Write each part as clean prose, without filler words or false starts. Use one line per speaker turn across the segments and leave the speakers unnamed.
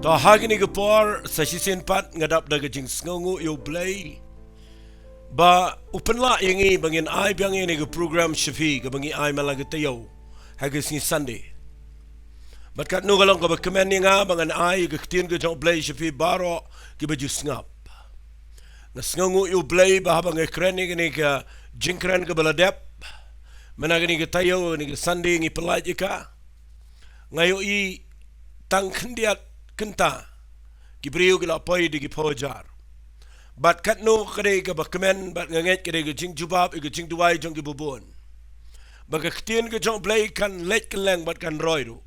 Ta hagini ke por sa sisin pat ngadap daga jing sngongu yo blay ba upenla yangi bangin ai biang ini ke program shafi ke bangi ai malaga tayo hagis ni Sunday bat kat no galong ka ba kemen nga bangan ai ke tin ke jong blay shafi baro ke baju snap na sngongu yo blay ba bang kren ni ke jingkren ke baladep managani ke tayo ni ke Sunday ngi pelaj ka ngayo I tang kendiat kenta gibriu gila poi di gipojar bat kat no kade ke bakmen bat nganget kade ke jing jubab ke jing duai jong ke bubun baga ktien ke jong blay kan let keleng bat kan roy ru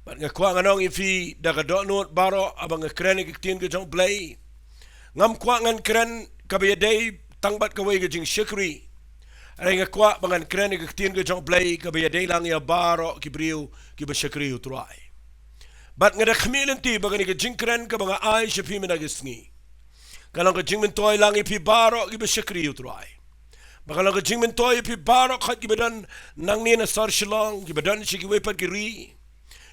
bat ngakwa nganong ifi daga donut baro abang kren ke ktien ke jong blay ngam kwa ngan kren kabaya day tang bat kawai ke jing shikri ay ngakwa bangan kren ke ktien ke jong blay kabaya day lang ya baro gibriu ke ba shikri utrai bat ngada khmilen ti bagani ke jingkren ka banga ai shafi menagisngi kalang ke jingmen toy lang ipi baro gi be shakri utrai bakalang ke jingmen toy ipi baro khat gi bedan nang ni na sar shilong gi bedan shigi wepat gi ri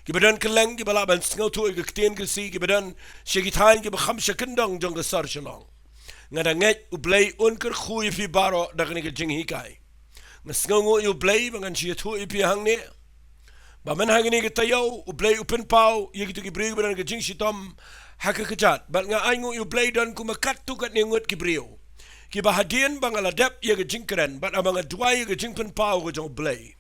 gi bedan keleng gi bala ban sngo tu gi ktien gi si gi bedan shigi thain gi be kham shakendong jong ke sar shilong ngada nget u blay un ker khu ipi baro dagani ke jing hikai ngasngo u blay bangan shi tu ipi hang ni ba man hangini ke tayo u play open pau ye gitu ki brio ban ke jing sitom haka kejat bat nga aingu u play don ku makat tu kat ningut ki brio ki bahadien bangala dep ye ke jingkren bat abanga duai ke jingpen pau ke jong play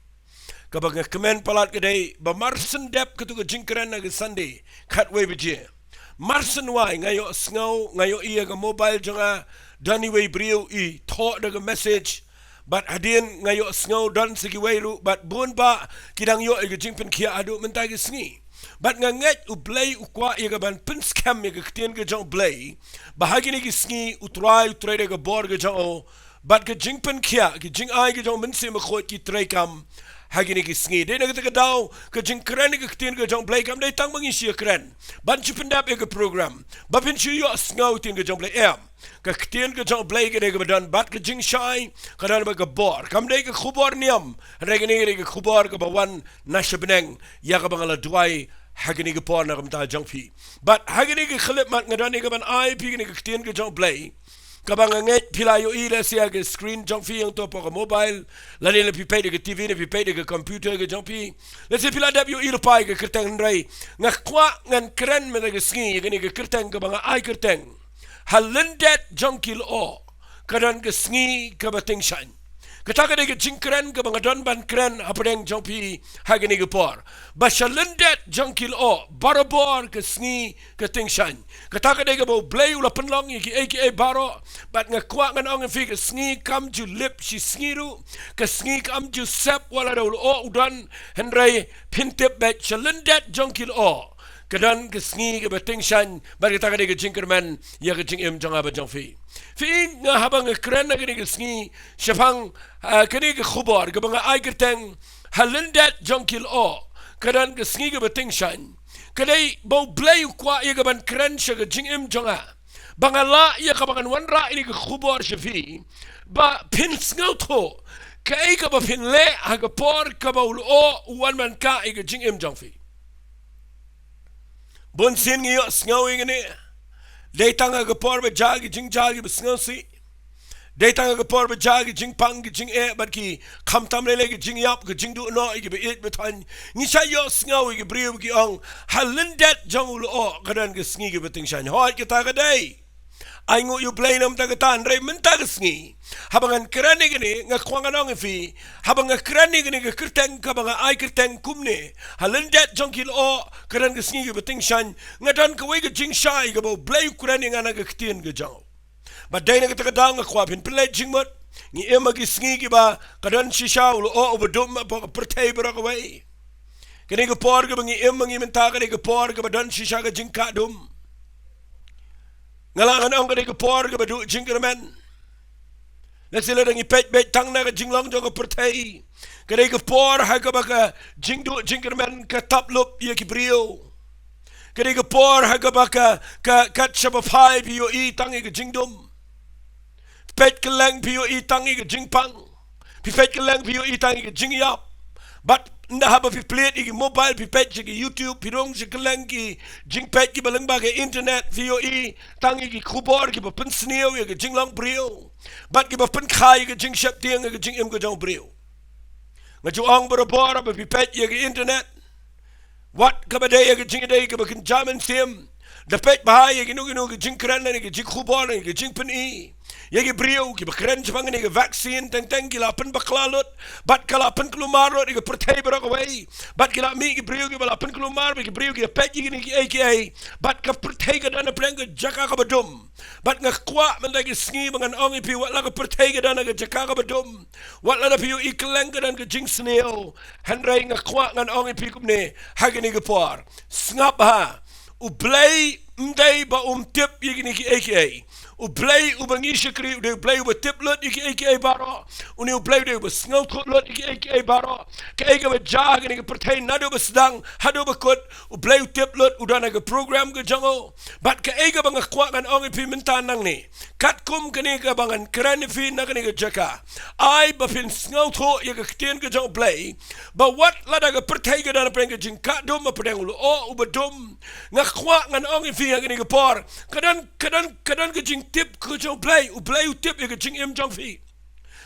ka bang kemen palat ke dei ba marsen dep ke tu ke jingkren na ke Sunday kat we beje marsen wai ngayo sngo ngayo ia ke mobile jonga dani we brio I tho de ke message bat hadin ngayo sngo don sigi weiru bat bun ba kidang yo ke jingpen kia adu mentai ke sngi bat nganget u blay u kwa ye ban pin scam ye ke ktien ke jong blay bahagi ni ke sngi utrai de ke bor ke jong bat ke jingpen kia ke jing ai ke jong mense me khot ki trai kam hagi ni ke sngi de na ke daw ke jing kren ke ktien ke jong blay kam dai tang mangi shi kren ban chi pendap ye ke program ba pin chi yo sngo tin ke jong blay ka ktien ke jong blay ke de ke badan bat ke jing shai kadan ba ke bor kam de ke khubor niam regni ke khubor ke bawan nashabneng ya ka bangala duai hagini ke por na kam ta jong phi bat hagini ke khlip mat ngadani ke ban ai pi ke ktien ke jong blay ka bang nget philayo ila sia ke screen jong phi yang to po ke mobile la le pi pe de ke tv ne pi pe de ke computer ke jong phi le se phila dab yo ila pai ke kerteng rai ngakwa ngan kren me ke sngi ke kerteng ke bang ai kerteng Lyndet Jong kadan ke Sngi Kaba Tyngshain ketaka de ke jingkren ke bangadon ban kren apeng jong pi hagini ke por basha Lyndet Jong barabor ke Sngi ke Tyngshain ketaka de ke bo blay ula penlong ki aka baro bat ngakwa ngan ong fi ke Sngi kam ju lip shi sngiru ke Sngi kam ju sep wala do o udan henry pintip bet Lyndet Jong kadan ke Sngi ke Tyngshain bar kita ke jingkerman ya ke jing jong aba jong fi nga habang kren na ke Sngi shapang kini ke khubor ke banga ai kerteng Lyndet Jong kadan ke Sngi ke Tyngshain kadai bau blay kwa ya ke ban kren sha ke jing jong a banga la ya ka bangan wan ra ini ke khubor shafi ba pin sngo tho ke ai ka ba pin le ha ke por ka ba o wan man ka ke jing jong fi Bun sin ngiyo sngowi ngani Daytang aga por ba jagi jing jagi ba sngow si Daytang aga por ba jagi jing pang ki jing bat ki kamtam lele ki jing yap ki jing du no ki ba it betan Ngisha yo sngowi ki briyo ki ong Lyndet Jong kadan ki Sngi ki ba Tyngshain Hoat ki taga day ay ngu yu play nam taga tan ray minta ka Sngi habangan kerani gini ngakwangan ong fi habang kerani gini ke kerteng kabanga ay kerteng kumne Lyndet Jong kadan ke Sngi ke Tyngshain ngadan ka way ke jing shai ka bo blay kerani ngana ke ktien ke jong baday na ka taga daw ngakwa pin play jing mot ni ema ki Sngi ki ba kadan shisha ulo o obadum pa pertay bara ka way kini ke por ka bangi ema ngi minta ka ke por ka badan shisha ka jing ka dum ngalangan ong ka ke por ka badu jing kerman Nasila nang ipet tang na ka jinglong jong ka pertay kadai ka por ha ka baka jingdu jingkerman ka taplop ya ki brio kadai ka por ha ka baka ka kat shaba phai pio I tang ka jingdum pet ka lang pio I tang ka jingpang pet ka lang pio I tang ka jingyap but nda haba pi plate iki mobile pi page iki YouTube pi rong si keleng ki jing page ki balang ba ke internet VOE tangi ki kubor ki ba pen sneo ki jing long brio bat ki ba pen khai ki jing shap tiang ki jing im ko jong brio nga chu ong bora bora ba pi page ki internet wat ka ba day ki jing day ki ba kin jaman sim da page ba ki nu ki jing kran ni ki jing kubor ni ki jing pen i Yagi brio ki bakren jepang ni ke vaksin teng kila pen baklalot bat kala pen kelumarot ki pertai berok away bat kila mi ki brio ki bala pen kelumar ki brio ki pet ki ni ki AKA bat ka pertai ka dana preng ke jaka ka badum bat nga kwa men lagi sngi mangan ong ipi wat la ka pertai ka dana ke jaka ka badum wat la piu ikleng ka dan ke jing sneo handrai nga kwa ngan ong ipi kumne hagini ke por snap ha u play mdai ba tip yigi ki AKA u play u bangi shikri u play u tip lot iki AKA baro uni u play u snel tot lot iki AKA baro ka ega ba jag ni pertain nado ba sedang hado ba kot u play u tip lot u dana ga program ga jango bat ka ega bang kwa kan ong pi mintan nang ni kat kum kani ka bangan kran fi na kani ga jaka ai ba fin snel tot ya ga kten ga jang play ba wat la da ga pertai ga dana preng ga jing ka dom ba pedang lu o u ba dom nga kwa kan ong fi ga ni ga por kadan ga jing tip ko jong play u tip ye jing im jong fi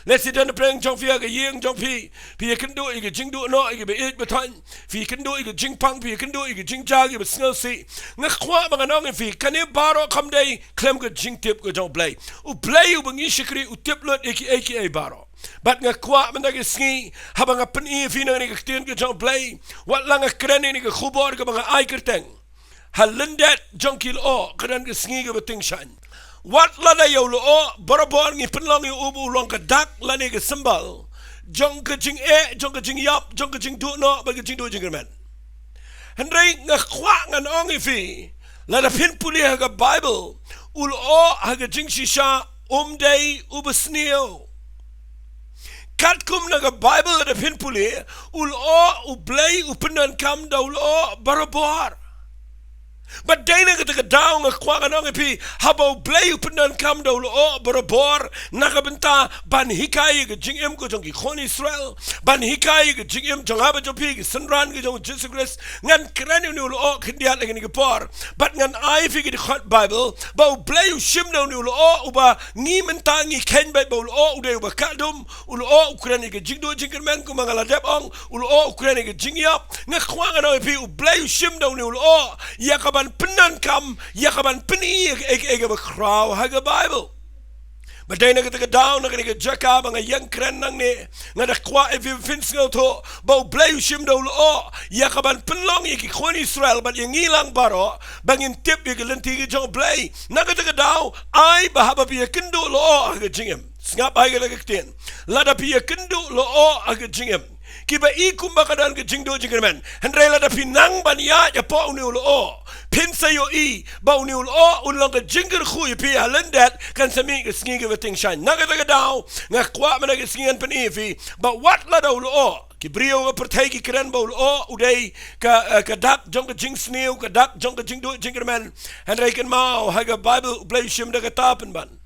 let's sit down the playing jong fi ga yeng jong fi pi kan do ye jing do no ye be it betan fi kan do ye jing pang pi kan do ye jing jag ye snel si nga khwa ba nong fi kan e baro kam dai klem ga jing tip ko jong play u bangi shikri u tip lot AKA baro bat nga kwa man dagi sngi haba nga pen e fi na ni ga ten ko jong play wat lang nga kren ni ga khubor ga ba ai kerteng Lyndet Jong Lyoh kadan ga Sngi Kaba Tyngshain wat la da yo Lyoh borobor ngi penlong yu ubu long ka dak la ni ga symbol jong ka jing jong ka jing yap jong ka jing du no ba ka jing du jing men hendrai nga kwa ngan ong fi la da pin puli ha ga Bible Lyoh ha ga jing shisha day ubsneo kat kum na ga Bible la da pin puli Lyoh play penan kam da Lyoh borobor but dana ka daw nga kwa ka nang ipi habaw play upenan kam daw Lyoh borobor nakabenta ban hikay ka jing im ko jong ki khon Israel ban hikay ka jing im jong haba jong pi sanran ka jong Jesus Christ ngan kran ni Lyoh khindiat ni ka por but ngan ai fi ki khot Bible ba play shim daw ni Lyoh uba ngi menta ngi ken ba Lyoh ude uba kadum Lyoh ukran ka jing do jing men ko mangala dep ong Lyoh ukran ka jing yap nga kwa ka nang ipi play shim daw ni Lyoh ya ka ban penan kam ya kaban peni ega ba kraw haga Bible but dai na ka down na ka jaka ba nga yang kran nang ne nga da kwa if you fin sngo to ba blay shim do Lyoh ya kaban penlong ki khon Israel ba yang ilang baro bangin tip ye lenti ki jong blay na ka daw ai ba haba bi kendo Lyoh haga jingem ngap ai ga kten la da bi kendo Lyoh haga jingem kiba ikum bakadan ke jingdo jingerman hendrela da pinang bania ya po uni Lyoh pinsa yo I ba uni Lyoh ulang ke jinger khu pi Lyndet kan sami ke Sngi Kaba Tyngshain naga daw nga kwa mana ke sngian pen fi ba wat la da Lyoh ki brio ga pertai ki kren ba Lyoh udai ka dak jong ke jing sneu ka dak jong ke jingdo jingerman hendrai kan mau haga Bible play shim da ka tapen ban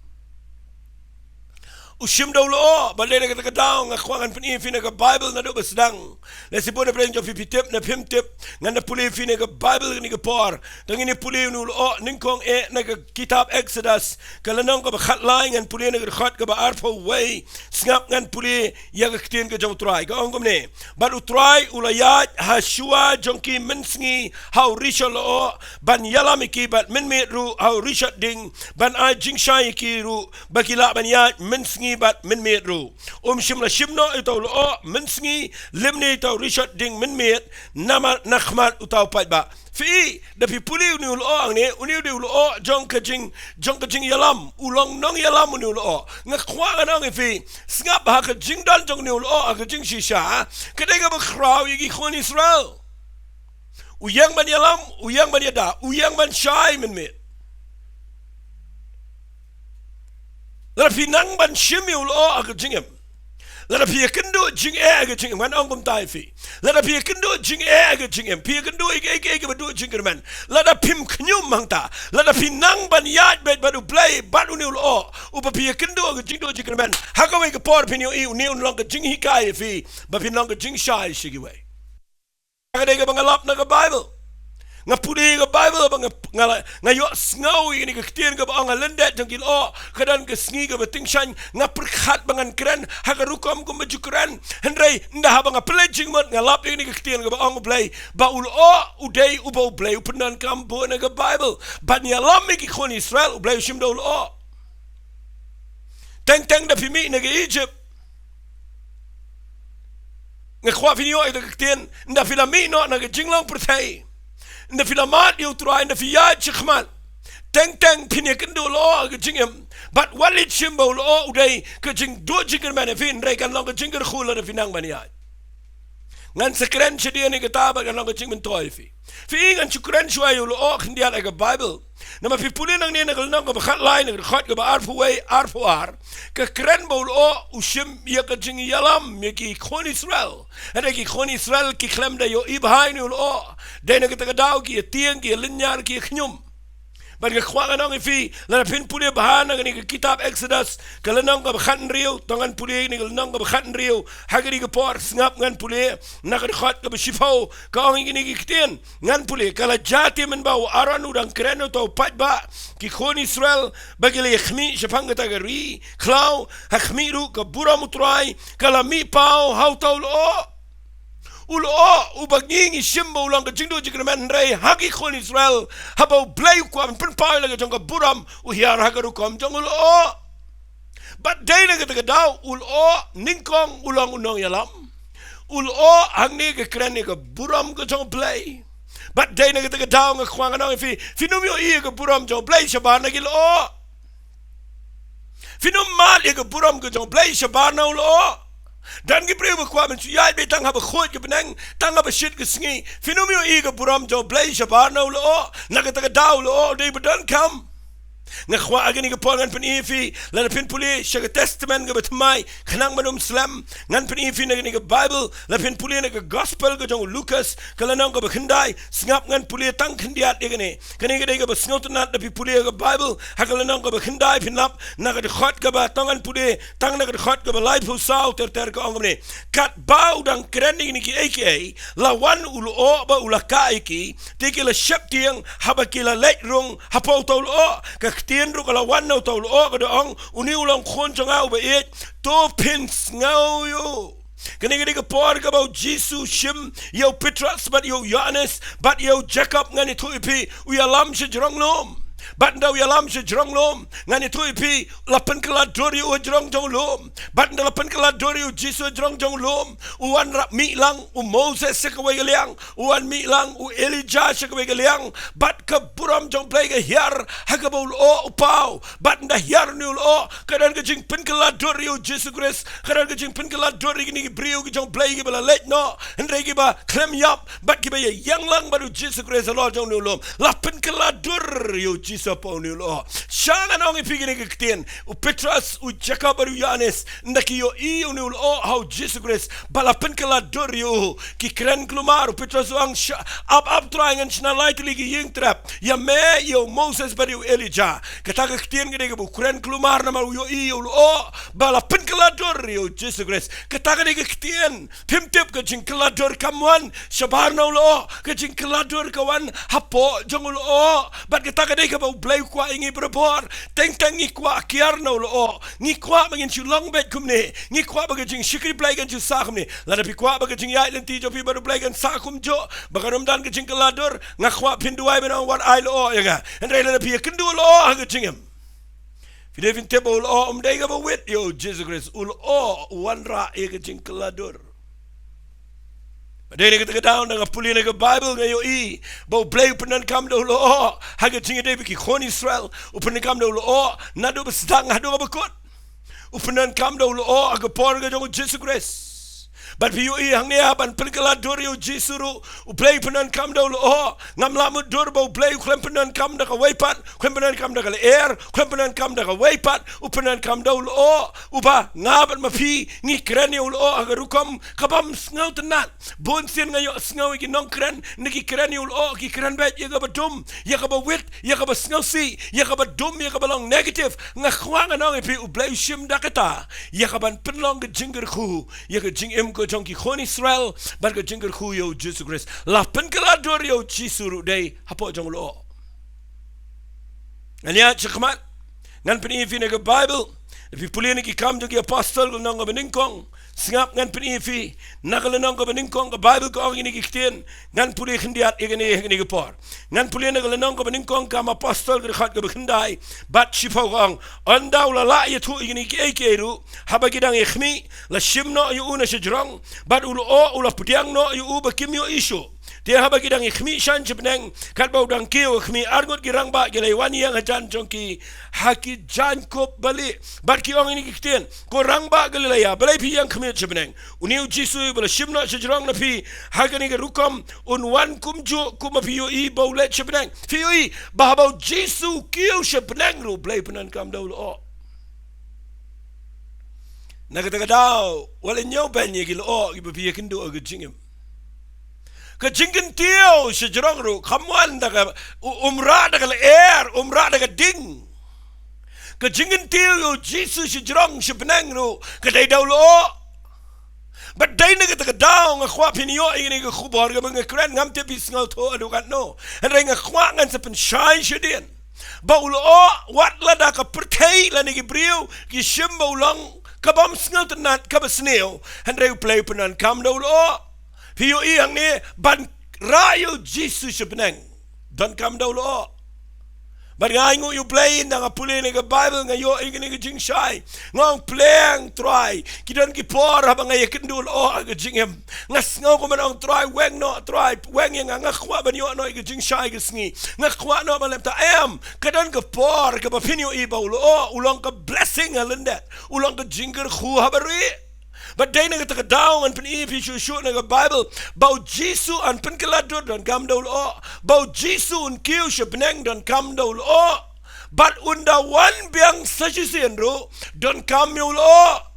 ushim daw Lyoh balay na ka daw nga kwangan pen fi na ka Bible na do basdang na si bona pren jo fi tip na pim tip nga na puli fi na ka Bible ni ka por tang ini puli nu Lyoh ningkong na ka kitab Exodus kalanong ka khat lai ngan puli na ka khat ka ba arfo way snap ngan puli ya ka ktin ka jong try ka ongom ne but utry ulayat hashua jongki mensngi how risha Lyoh ban yalami ki bat min me ru how risha ding ban a jing shai ki ru bakila ban ya mensngi bat min met ru shimla shimno itaw Lyoh mensngi limni itaw Richard ding min met nama nakhmat utaw patba fi da pi puli ni Lyoh ang ne uni de Lyoh jong ka jing yalam ulong nong yalam ni Lyoh nga kwa nang fi snap ha ka jing dan jong ni Lyoh ka jing shisha kadai ga ba kraw yi khon Israel uyang ban yalam uyang ban yada uyang ban shai min met la pinang ban shimi Lyoh aga jingem la pi kendo jing aga jingem man angum tai fi la pi kendo jing aga jingem pi kendo ege ba do jingerman la pim knyum mangta la pinang ban yat bet ba do play ba do Lyoh u pa pi kendo aga jing do jingerman ha ka we ka por pinyo I uni un long ka jing hikai fi ba pinang ka jing shai shigi we Kada ka bangalap na ka Bible. Nga puli ka Bible ba nga yo sngaw ini ka ktian ka ba nga Lyndet Jong Lyoh kadan ka Sngi Kaba Tyngshain nga perkhat bangan kren hagarukom ko majukren henry nda ha nga pledging mo nga lap ini ka ktian ka ba ang blay ba ulo uday ubaw blay upenan kambo na ka Bible ba niya lam ki kon Israel ublay shim do ulo teng da pimi na ka Egypt nga kwa finyo ito ka ktian nda filamino na ka jinglang pertay nda filamat yu try nda fiyad chikman teng pinyakindo lo ka jingem but walit shimbo lo uday ka jing do jinger man fin ray kan long ka jinger khula na finang maniat ngan sekren chedi ni kataba kan long ka jing men toy fi ngan chukren shwa yu lo khndial ka Bible na mapipuli nang ni nagal nang ka bakhat line ka khat ka ba arfuar ka kren bo lo ushim ya ka jing yalam mi ki kon Israel ada ki kon Israel ki klem da yo ibhain yu lo de na ka daw ki tieng ki linyar ki khnyum But ka kwa nang ifi la pin puli bahana ni kitab Exodus kala nang ka bakhan riyo tangan puli ni kala nang ka bakhan riyo hagari ka por ngap ngan puli na ka khat ka bishifo ka ang ni kitien ngan puli kala jati men ba aran udang kreno to pat ba ki kon Israel bagili khmi shapang ta gari klau hakmiru ka buram utrai kala mi pau how to lo ulo ubaging ishimbo ulang ka jingdo jigramen rey hagi kon Israel habau blay ko am pun pau laga jong ka buram uhiar hagaru kom jong ulo but day laga ta daw ulo ningkong ulang unong yalam ulo hangni ka kren ka buram ka jong blay but day laga ta daw nga kwang anong finumyo i ka buram jong blay shabana gilo finum mal ka buram ka jong blay shabana ulo dan gibre ba kwa men yai be tang ha ba khot ke benang tang ha ba shit ke sngi finomio i ga buram jo blay shabar no lo na ka ta daw lo de ba dan kam nga khwa agani ga pongan pen ifi la pin puli shaga testament ga batmai khanang manum slam ngan pen ifi na ga Bible la pin puli na ga gospel ga jong LOUKAS kala nang ga bakhandai sngap ngan puli tang khandiat de gane kani ga de ga basngot na da pi puli ga Bible hakala nang ga bakhandai pinap na ga khot ga ba tangan puli tang na ga khot ga ba life usau ter ga angmne kat bau dang kren ni ki aka la wan ulo ba ulaka iki tikila shaptiang habakila letrung hapo to lo ka tien ru kala wan no to lo ka dong uni ulang khon changa ba it to pins ngau yo kani ga por ka ba Jesus shim yo Petrus but yo Johannes but yo Jacob ngani tu ipi uyalam shi jrong lom but ndaw yalam shi jrong lom ngani tu ipi lapan kala dori u jrong jong lom but ndaw lapan kala dori u Jesus jrong jong lom uan rap mi lang u Moses sekwe galiang uan mi lang u Elijah sekwe galiang but ka buram jong play ga hiar hagabul o upau but nda hiar ni o kadan ga jing pen kala dori u Jesus Christ kadan ga jing pen kala dori ni brio ga jong play ga bala let no ndre ga ba klem yap but ga ba yang lang baru Jesus Christ lo jong ni lom lapan kala dori u Jesus po ni lo shana nong ipigini ga ktien u Petrus u Jacob baru Johannes ndaki yo i u ni lo how Jesus Christ bala pen kala dori u ki kren klumar u Petrus ang up trying and shna lightly gi ying trap ya me yo Moses baru Elijah kata ga ktien ga bu kren klumar na maru yo i u lo bala pen kala dori u Jesus Christ kata ga ktien pimtip ga jing kala dor kamwan shabar no lo ga jing kala dor kawan hapo jong lo but kata ga ba blay kwa ingi berapor teng ngi kwa kiar no lo ngi kwa mangin chu long bet kumne ngi kwa ba jing shikri blay gan chu sa kumne la da pi kwa ba jing yai lenti jo pi baru blay gan sa kum jo ba ganum dan ga jing kalador nga kwa pinduai ben wat ai lo ya ga andre la pi kendu lo ga jingem fi devin table lo de ga ba wit yo Jesus Christ ul o wanra e ga jing kalador Dene kita down dengan puli dengan Bible dengan yo i bau play upenan kam do lo haga jinga de biki kon Israel upenan kam do lo nado besdang hado bakot upenan kam do lo aga por ga jong Jesus Christ but pi yo i hang ne ban pelkala dor yo Jesus ru play upenan kam do lo ngam lamu dor bau play klempenan kam da waipat klempenan kam da air klempenan kam da waipat upenan kam do lo uba ngaban mapi ngi kren yo lo aga rukom kabam snau tenat bon sien ngayo snau ki NONGKREN niki kren yo lo ki kren bet ye ga badum ye ga ba wit ye ga ba snau si ye ga ba dum ye ga ba long negative nga khwang nang pi u blay shim dakata ye ga ban penlong ge jinger khu ye ga jing em ko jong ki khon Israel bat ko jingger khu yo Jesus Christ la pen kala dor yo chisuru day hapo jong lo ania chakmat ngan pen ifi ne Bible if you pulin ki kam jong ki apostol nang beningkong singap ngan pen ifi nakal nang beningkong Bible ko ang ini kiten ngan puli khindiat igene ke por ngan puli nakal nang beningkong kam apostol ke khat ke bekhendai bat shifo ang andaw la ya thu igene ki ekeru habagidang ikhmi la shimno yu una shjrong bat ulo ula pudiang no yu bakim yo isu dia habagidang ikhmi shan jibneng kat bau dang kiu ikhmi argot girang ba gelai wani yang ajan jongki haki jan kop bali bat ki ong ini kiten ko rang ba gelai ya balai pi yang khmi jibneng uniu jisu bala shimno shjrong na pi hagani ke rukom un wan kumju kuma pi yo I bau let jibneng pi yo I ba bau jisu kiu jibneng ru blai penan kam dau lo nagatagadaw wala nyaw ben ye gilo gi pi kendo ag jingem ka jingin tiyo si jirong ru kamwan daga umra daga air umra daga ding ka jingin tiyo yo Jesus si jirong si penang ru ka day daw lo but day na ka daw nga kwa piniyo ini ka khubor ka mga kren ngam te bisngal to adu kan no and ray nga kwa ngan sa penshay siya din ba ulo wat la da ka pertay la ni gibriw ki shimba ulang kabam sngal tanat kabasneo and ray play penan kam daw lo Piyo iyang ni ban rayo Jesus sebenang dan kam daw lo. Ban ngay ngu yu play na nga puli ni ka Bible nga yo ingin ni ka jingshay ngong playang try kidan ki por habang ngay kendul o aga jingem ngas ngaw ko man ang try weng no try weng yang nga kwa ban yo no ka jingshay ka sngi nga kwa no ban lemta am kadan ka por ka ba pinyo ibaw lo ulang ka blessing Lyndet ulang ka jinger khu habari. But day na kita daw an pen ifi shoot na Bible bau Jisu an pen kaladur dan kam daw lo bau Jisu un kiu shebneng dan kam daw lo but unda wan biang sajisen ro dan kam yo lo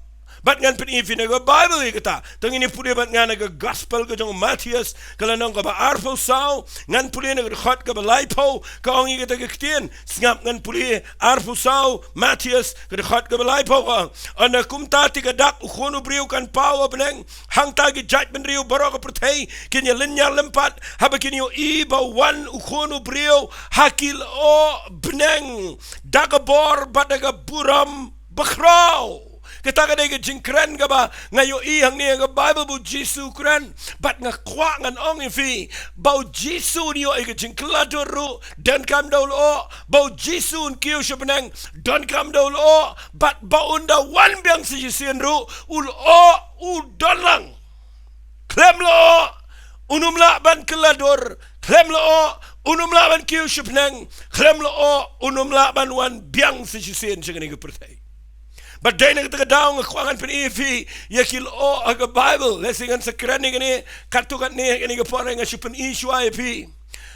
but ngan pen ifi na Bible kita tang ini pudi bat ngan na gospel ka jong MATHAIOS kala nang ka ba arfo sao ngan pudi na khat ka ba Lyoh ka ong kita kitien singap ngan pudi arfo sao MATHAIOS ka khat ka ba Lyoh ka ana kumta ti ka dak ukhono briu kan pau beneng hang ta gi judgment riu baraka pertei kinya linya lempat haba kinyo I ba wan ukhono briu hakil o beneng dagabor badaga buram bakrau kita ka dega jingkren ka ba ngayo ihang niya ka Bible bu Jisu kren bat nga kwa ngan ong ifi bau Jisu niyo ay ka jingklador ru dan kam daw lo bau Jisu un kiyo siya benang dan kam daw lo bat baun da wan biang si Jisien ru ul o udon lang klem lo unumla ban klador klem lo unumla ban kiyo siya benang klem lo unumla ban wan biang si Jisien siya nga pertay. But day na kita daw nga kuangan pen ifi yakil o aga Bible lesingan sa krani gani katukat ni gani ka pora nga sipen iswa ifi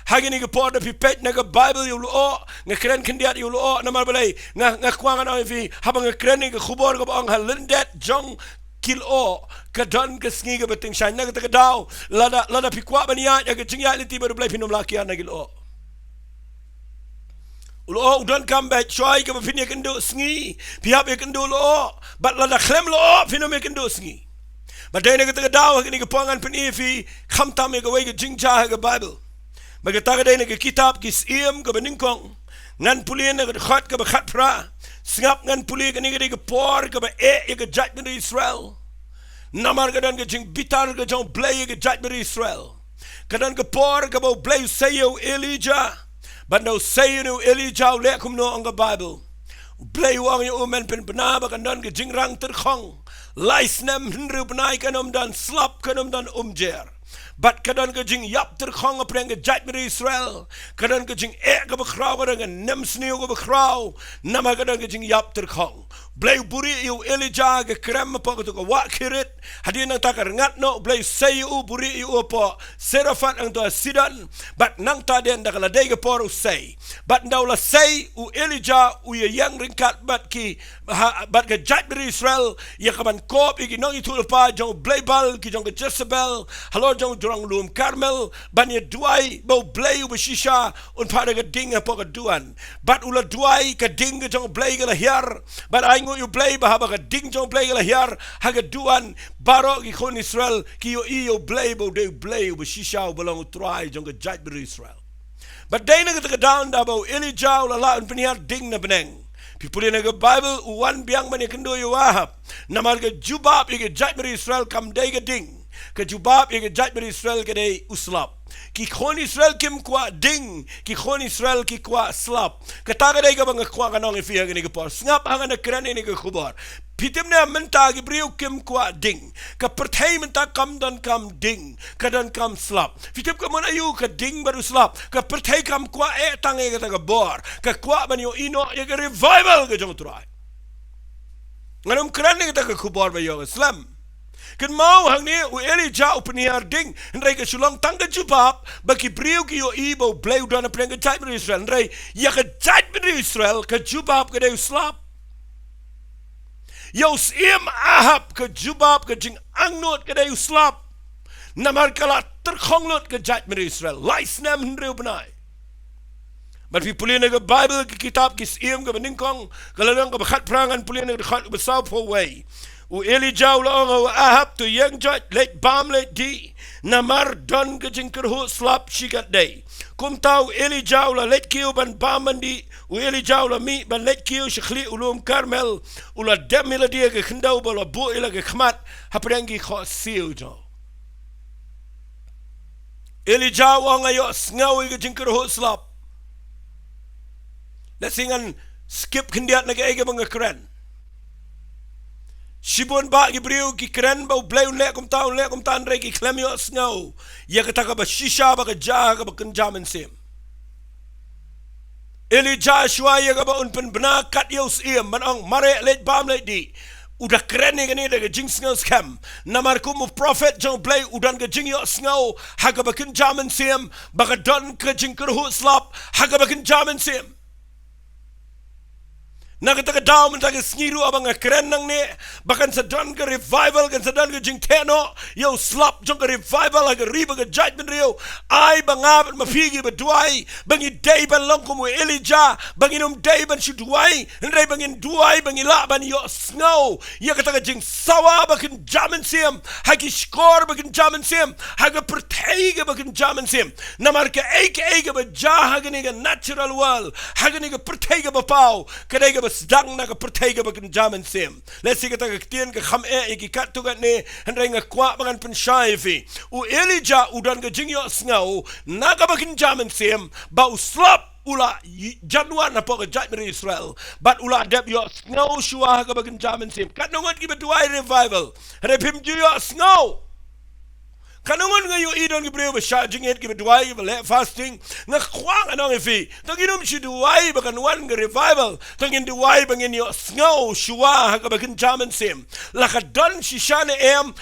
hagi ni ka pora pi pet na ka Bible yu lo nga kren kendiat yu lo na malbalay nga kuangan o ifi habang nga krani ka khubor ka ba ang Lyndet Jong kilo kadan ka Sngi Kaba Tyngshain na kita daw lada pi kwa baniya ya ka jingya liti baru blay pinum lakian na kilo Ulo udan kambet choy ka bapin ya kendo Sngi pihap ya kendo lo bat lada klem lo pinum ya kendo Sngi baday na kita daw ni ka puangan pen ifi khamtam ya ka way ka jingja ka Bible magata ka day na ka kitab ki SYIEM ka beningkong ngan pulien na ka khat ka ba khat pra singap ngan puli ka ni ka por ka ba ya ka judgment Israel namar ka dan ka jing bitar ka jong blay ka judgment Israel kadan ka por ka ba blay sayo Elijah but no say no Elijah lekum no ang Bible play wang yo men pen benaba kan dan ke jingrang terkhong lais nem hinru benai kanom dan slap kanom dan umjer but kadan ke jing yap terkhong apreng ke judgment Israel kadan ke jing ka bekrau kadan nem sneu ka bekrau nama kadan ke jing yap terkhong blay buri yo Elijah ke krem pa ko to wa kirit hadin nang takar ngat no blay say u buri yo po serafat ang to sidan but nang ta den da kala day ke poru say but ndawla say u Elijah u yang ringkat bat ke judgment Israel ya kaman kop igi nong itul pa jong blay bal ki jong ke Jezebel halo jong jurang lum Carmel ban ye duai bo blay u beshisha un pa ke ding pa ke duan but ula duai ke ding ke jong blay ke la hiar but ai ngu yu play bahaba ka ding jong play la hiar haga duan baro ki kon Israel ki yo iyo play bo de play bo shisha belong try jong ka jaj ber Israel. But day na ka down dabo Elijah la la penhiar ding na beneng. People in the Bible one biang mani kendo yu wahab. Namar ka jubab ige jaj ber Israel kam day ka ding. Ka jubab ige jaj ber Israel ka day uslap. Ki kon Israel kim kwa ding, ki kon Israel ki kwa slap. Kataga day ka bang kwa kanong ifiya gani ka por. Ngap hanga na kran ni ka kubar. Pitim na menta ki briu kim kwa ding. Ka pertay menta kam dan kam ding, ka dan kam slap. Pitim ka mona yu ka ding baru slap. Ka pertay kam kwa tangi ka taga bor. Ka kwa ban yu ino ya ka revival ka jong turai. Nganom kran ni ka taga kubar ba yu Islam. Kan mau hang ni u Elijah upniar ding ndrai ka sulong tangga jubab bagi briu ki yo ibo bleu dona preng ka jai Israel ndrai ya ka jai Israel ka jubab ka deu slap yo SYIEM ahab ka jubab ka jing angnot ka deu slap namar kala terkhonglot ka jai Israel lais nam ndreu benai. But we pulin na Bible ki kitab ki SYIEM ka beningkong kalalong ka bakhat prangan pulin na khat besaw po way. U Elijah lo ahab to young judge let bam let di namar don ka jing kerhu slap shikat day. Kum tau Elijah la let kiu ban bam di u Elijah la mi ban let kiu shkhli ulum Karmel ula demila dia ka khendau bala bu ila ka khmat haprengi kho siu jo. Elijah wa ngayo sngawi ka jing kerhu slap. Lasingan skip kendiat na ka ege mga keren. Sibon ba ki briu ki kren ba bleu le kum tan re ki klemio snow ya ka taka ba shisha ba ka ja ka ba kenjamen sim Elijah shwa ya ka ba unpen bna kat yo SYIEM manong mare let bam let di udah kren ni gani daga jing snow scam namar kum prophet jong bleu udan ka jing yo snow ha ka ba kenjamen sim ba ka don ka jing kerhu slap ha ka ba kenjamen sim Nakita daw man taga sniru abang keren nang ne bahkan sedang ke revival kan sedang ke jing teno yo slap jong ke revival aga riba ke judgment rio ai bangab mafigi beduai bangi day ban long kumu Elijah bangi day ban shuduai ndai bangin duai bangi la ban yo snow ya kata jing sawa bakin jaman sim hagi skor bakin jaman sim haga pertaiga bakin jaman sim namar ke eke ba jah haga ni natural world haga ni pertaiga ba pau kadai sedang na ka pertaiga bagan jaman sim. Lesi kata ka ktian ka kham iki kat tu kat ni hendrai nga kwa bagan pensyai fi. U Elijah udan ka jingyo sngau na ka bagan jaman sim ba uslap ula januan na po ka jat Israel. But ula dep yo sngau shua ka bagan jaman sim. Kat nungan ki betuai revival. Repim ju yo sngau. Kanungan nga yung idon ki breo ba siya jingit ki beduay ba le fasting nga kwang anong ifi tanginom si duay ba kanuan nga revival tangin duay bangin yo snow shua ka bakin jaman sim lakadon si siya na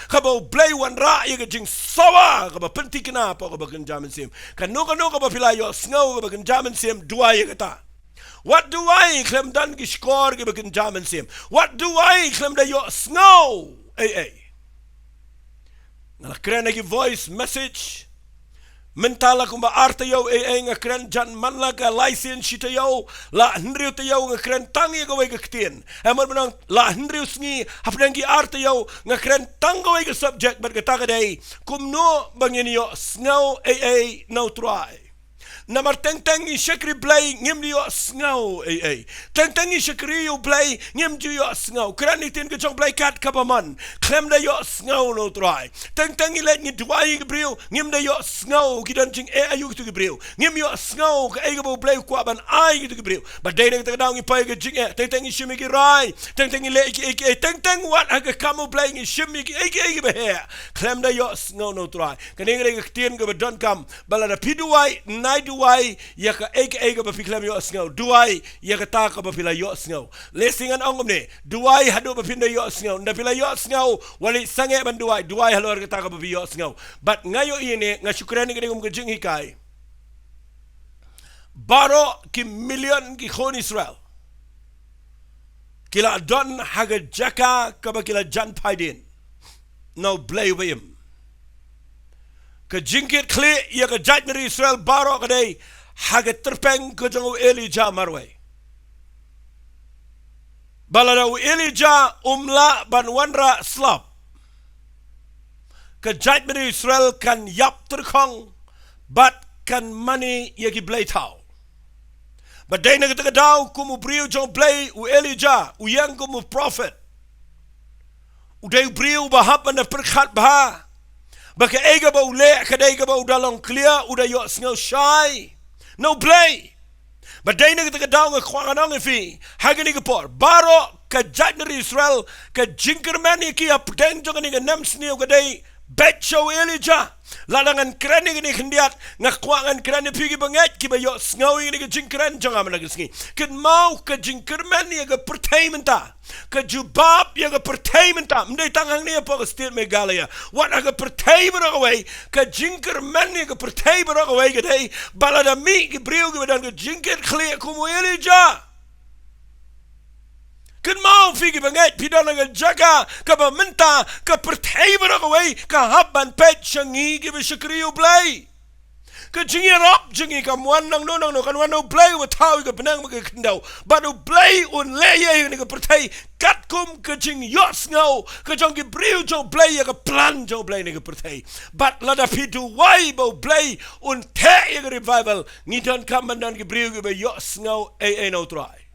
ka ba blay wan ra yung jing sawa ka ba pentik na po ka bakin jaman sim kanu ka ba pila yo snow ka bakin jaman sim duay ka. What do I claim dan ki score ki bakin jaman sim? What do I claim da yo snow? Ay. Kren lagi voice message mentala kumba arte yo nga kren jan manla ka license shita yo la hendriu te yo nga kren tangi go wega ktien hamar benang la hendriu sngi hapnangi arte yo nga kren tango wega subject ber kata day kum no bangin yo snow no try Namar teng i shakri play ngim yo snow teng i shakri yo play ngim ju yo snow krani tin ke chong play kat kapaman klem da yo snow no try teng i let ngi duai ke brio ngim da yo snow kidan ching ayu tu ke brio ngim yo snow ke ai go play kwa ban ai tu ke brio ba dai nang ta dang i pai ke jing teng i shimi ki rai teng i le ki teng what ha ke kamu play ngi shimi ki ai be he klem da yo snow no try kaning re ke tien ke don kam bala da piduai nai duai ya ka eke ba piklam yo snow duai ya ka ta ka ba pila yo snow lesingan ongom ne duai hadu ba pinda yo snow nda pila yo snow wali sange ban duai halor ka ta ka ba yo snow but ngayo ini nga syukrani ka ngum jing hikai baro ki million ki khon Israel kila don haga jaka ka ba kila jan paidin no blay wim ka jingkit kli ya ka jaj Israel baro ka day haga terpeng ka jangu Elijah marway balada Elijah umla ban wanra slap ke judgment Israel kan yap terkong but kan money yagi blay tau but day na kita daw kumu brio jong blay u Elijah u yang kumu prophet u day brio bahap na perkhat bah baka ega ba ule kadai ga ba udalong clear u da yo sngo shy no blay but day na kita daw nga kwanganong ifi hagani ga por baro ka judgment Israel ka jinkerman ki apdeng jong ni ga namsni u kadai bet show Elijah lalangan keren ni kendiat ngakwangan keren ni pigi banget ki ba yo sngawi ni jing keren jong am lagi sngi ken mau ka jing kerman ni ga pertaimenta ka jubab ya ga pertaimenta mdai tangang ni po ka state Meghalaya what aga pertaimera away ka jing kerman ni ga pertaimera away ga dai balada mi ki brio ga dan ga jing ker clear kumu Elijah ken mau figi banget pidana ga jaga ka ba menta ka pertaimera away ka habban pet changi gi ba shakriu blay ka jingi rap jingi ka muan nang no kan wan no blay wa tau ga benang ma ga kendau ba no blay un leye ni ga pertai kat kum ka jing yos ngau ka jong gi briu jong blay ya ga plan jong blay ni ga pertai but lada pidu wai bo blay un te ya ga revival ni don kam dan gi briu gi ba yos ngau ai no try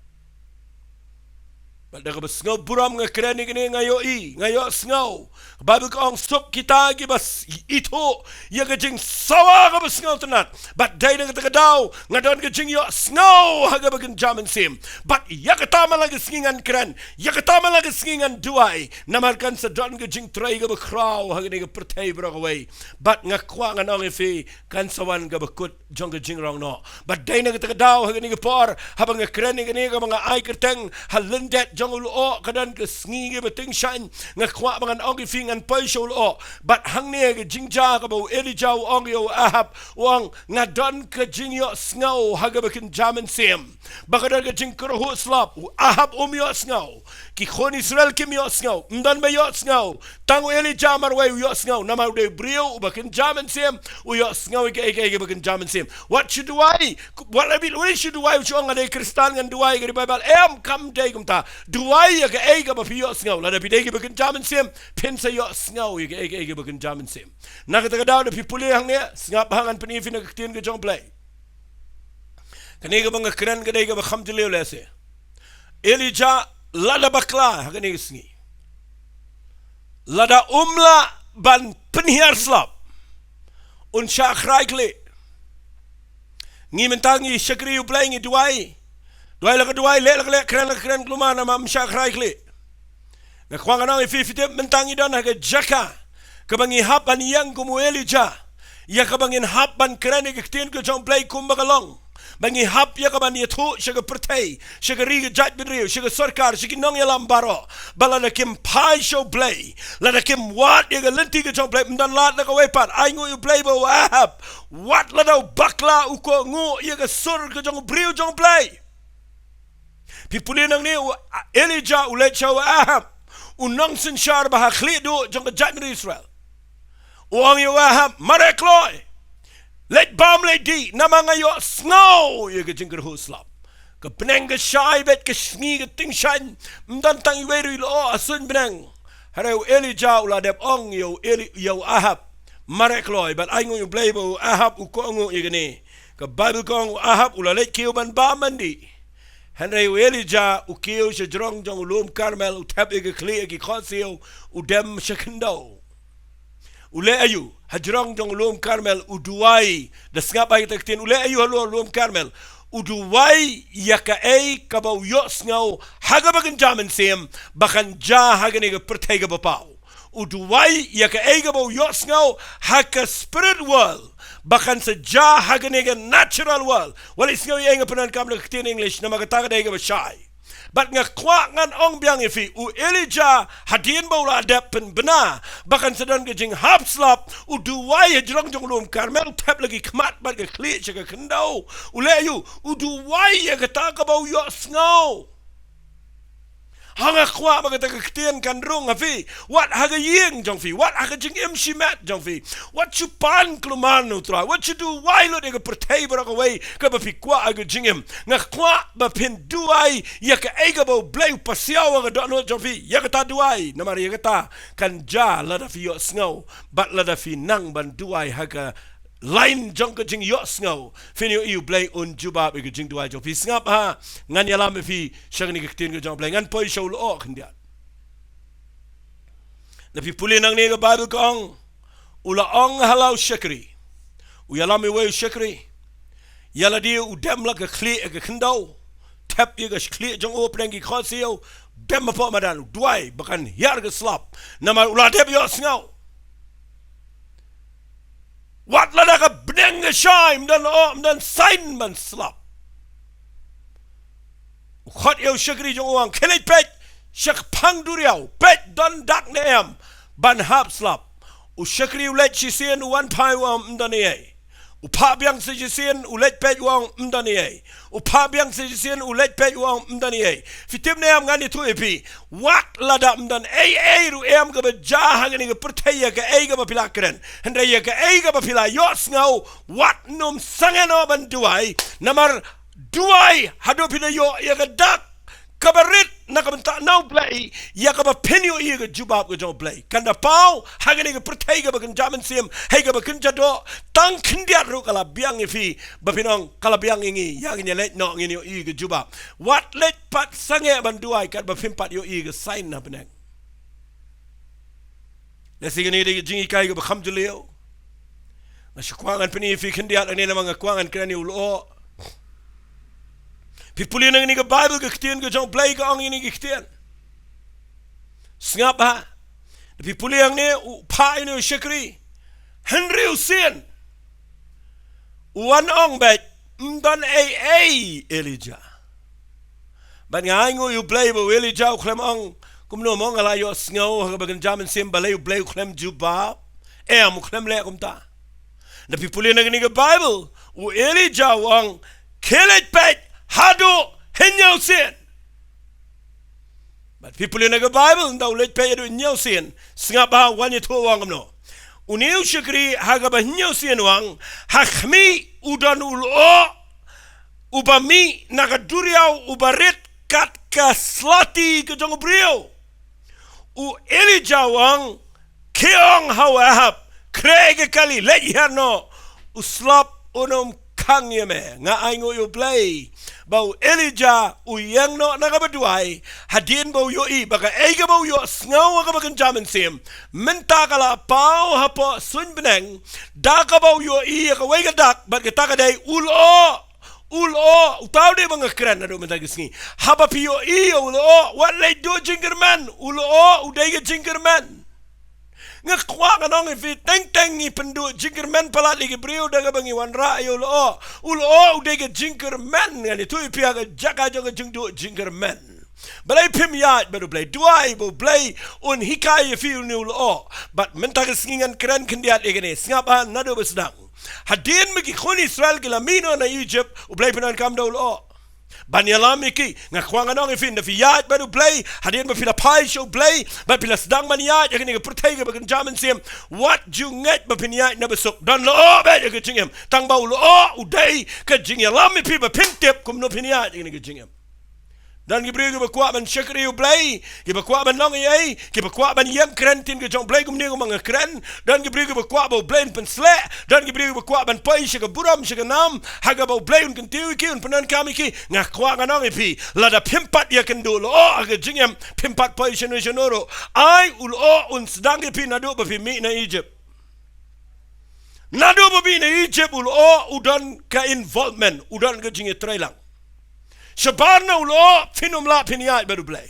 but daga basngaw buram nga kreni gini ngayo sngaw babu ka ang stop kita gi bas ito ya ga jing sawa ga basngaw tanat but day na ga daw nga don ga jing yo sngaw haga bagin jaman sim but ya ga tama lang skingan kren ya ga tama lang skingan duai namarkan sa don ga jing tray ga bakraw haga ni ga pertay bro away but nga kwa nga nang ifi kan sawan ga bakut jong ga jing rong no but day na ga daw haga ni ga por habang nga kreni gini ga mga ay kerteng Lyndet Jong Lyoh kadan ke Sngi Kaba Tyngshain nga kwa bangan ongi fingan paisho Lyoh but hang ne ke jingja ka bo Elijah ongi o Ahab wang nga don ke jingyo sngaw haga bakin jaman sim bakadan ke jing kro slap Ahab yo sngaw ki khon Israel kim yo sngaw mdan me yo sngaw tango Elijah marway yo sngaw nama de brio bakin jaman sim yo sngaw ke bakin jaman sim what should I what should I chong ade kristan ngan duai ke Bible em kam day kumta duai ya ke ega ba piyo sngaw la da bidege bakin jaman sim pensa yo sngaw ya ke ega bakin jaman sim nakata daw na pipuli hang ne snga hangan penifin na kitin ke jong play kanega bang kren ke dega ba khamjile lese Elijah lada bakla hagani sngi lada umla ban penhiar slap un shakhraigle ngi mentangi shakri u playing duai la duai le kren glumana mam shakhraigle na kwanga na ififite mentangi don haga jaka kabangi hapan yang kumu Elijah ya kabangin hapan kren ke tin ke jong play kumbagalong bangi hap ya kaban ya thu shaga pertai shaga ri jaj bidrio shaga sarkar shiki nong ya lambaro bala na kim pai show play la na kim wat ya ga lenti ke jong play mdan lat na ka wepat ai ngu you play bo Ahab wat la daw bakla uko ngu ya ga sur ke jong brio jong play pipuli nang ni Elijah ulet show Ahab unang sin shar ba khlidu jong jaj Israel uang ya Ahab marekloi let bam let di namanga yo snow ye ke jingger ho slap ke peneng ke shai bet ke Sngi Kaba Tyngshain mdan tang iweru lo asun benang harau Elijah ula dep ong yo Ahab marekloi but ai ngu play bo Ahab u ko ngu ye ne ke Bible kong Ahab ula let kiu ban ba mandi harau Elijah u kiu se jrong jong lum Carmel u tap ke kli ke khosio u dem shakndo ule ayu hajrong jong lum Carmel uduai da sngapai taktin ule ayu halu lum Carmel uduai yaka ei kabaw yos ngau haga bagan jaman sim bakan ja haga nega pertega bapau uduai yaka ei kabaw yos ngau haka spirit world bakan sa ja haga nega natural world wala isngaw yenga panan kamla ktin English na magataga dega bashai but nga kwa ngan ong biang ifi u Elijah hadien baula adepen bena bakan sedang ke jing hap slap u duwai jrong jong lum Carmel tap lagi kmat bat ke kli chaka kendau ule yu u duwai ya kata ka bau yo sngaw hanga kwa magata kektian kan rong afi what haga yeng jong fi what haga jing MC mat jong fi what you pan kluman no tra what you do why lo de pertai bra ka wei ka ba fi kwa haga jingem nga kwa ba pin duai ya ka ega bo blai pasiaw ga do no jong fi ya ka ta duai na mari ya ka ta kan ja la da fi yo snow but la da fi nang ban duai haga lain jong ka jing yo snow fin you blai un juba be jing duai jong fi ngap ha ngan ya lam fi shagni kektian ga jong blai ngan poi show lo khndia na fi puli nang ne ga bible kong ula ong halau shakri u ya lam we shakri ya la di u dem la ka kli ga khandau tap ye ga kli jong o preng gi khosio dem pa madan duai bakan yar ga slap na ma ula de yo snow wat la ka bneng shaim dan sign man slap khot yo shakri jong wang khelet pet shak phang duriao pet don dak neam ban hap slap u shakri u let chisien wan pai wam dan ye u pa byang se chisien u let pet wang dan ye u pa byang se chisien u let pet wang dan ye fitim neam ngani tu epi wat la da dan ai ru em ga ba ja hangani ga perthaya ga ai ga ba pilakren handa ya ga ai ga ba pila yos ngau wat num sangeno ban duai namar duai hado pina yo ya ga dak kabarit na kabanta now play ya ka ba penyo i ga jubab ga jong play kanda pau hagani ga pertai ga ba kan jaman sim hey ga ba kan jado tang khindia ru kala biang fi ba pinong kala biang ingi yang nya let no ngi i ga jubab what let pat sange ban duai kat ba pim pat yo i ga sign na benang na sigani de jingi kai ga ba kham julio na shkwangan pini fi khindia ni na mga kwangan krani ulo Pipuli nang ni ka Bible ka kitian ka jong play ka ang ini kitian. Sngap ha. Pipuli ang ni pa ini shakri. Henry Usin. Wan ong bet mdan ai Elijah. Ban ngai ngo you play bo Elijah klem ang kumno mo ngala yo sngo ha bagan jaman sim balay play klem juba. Mo klem le kumta. Na pipuli nang ni ka Bible u Elijah wang kelet bet hado henyau sin. But people in the Bible ndau let pay do nyau sin. Singa ba wan ye to wang no. Uniu shikri haga ba nyau sin wang hakmi udan ulo ubami nagaduriau ubarit kat kaslati ke jong brio. U Elijah wang keong hawahap krege kali let yerno uslap unum kang yeme nga aingo yo play bau Elijah uyang no nagabaduai hadin bau yo I baka eiga bau yo sngaw ka bagan jaman sim menta kala pau hapo sun beneng daka bau yo I ka wega dak bat ka taka dai ulo utaw de mga kran ado menta gisngi haba piyo I ulo what lay do jingerman ulo udai ga jingerman nga kwa ka nong ifi teng ni pendu jingerman pala ligi brio daga bangi wan ra yo ulo udai ga jingerman ngani tu ipi aga jaka joga jingdu jingerman balai pim yaat baru play duai bo play un hikai ifi ni ulo but menta gisngingan kran kendiat igene sngapa nado besdang hadin miki khoni Israel kila mino na Egypt u play pinan kam do ulo Banyalami ki nga kwanga nong ifin na fiyat baru play hadin ma pila pai show play ba pila sedang maniyat yakini ga pertai ga bagan jaman sim what you nget ba piniyat na besok dan lo ba ya ga jingem tang bau lo udai ka jingyalami pi ba pintip kum no piniyat yakini ga jingem dan gibriyo ga kwa ban shakri u play gi ba kwa ban long ai gi ba kwa ban yem kren tin ga jong play kum ni ko mga kren dan gibriyo ga kwa ba play pen sle dan gibriyo ga kwa ban pai shiga buram shiga nam haga ba play un kantiu ki un panan kami ki nga kwa ga nong ipi lada pimpat ya kan do lo aga jingem pimpat pai shino shinoro ai ul un sedang ipi nado ba pi mi na Egypt nado ba bi na Egypt ul udan ka involvement udan ga jingi trailang Shabarna ulo finum la piniat baru blay.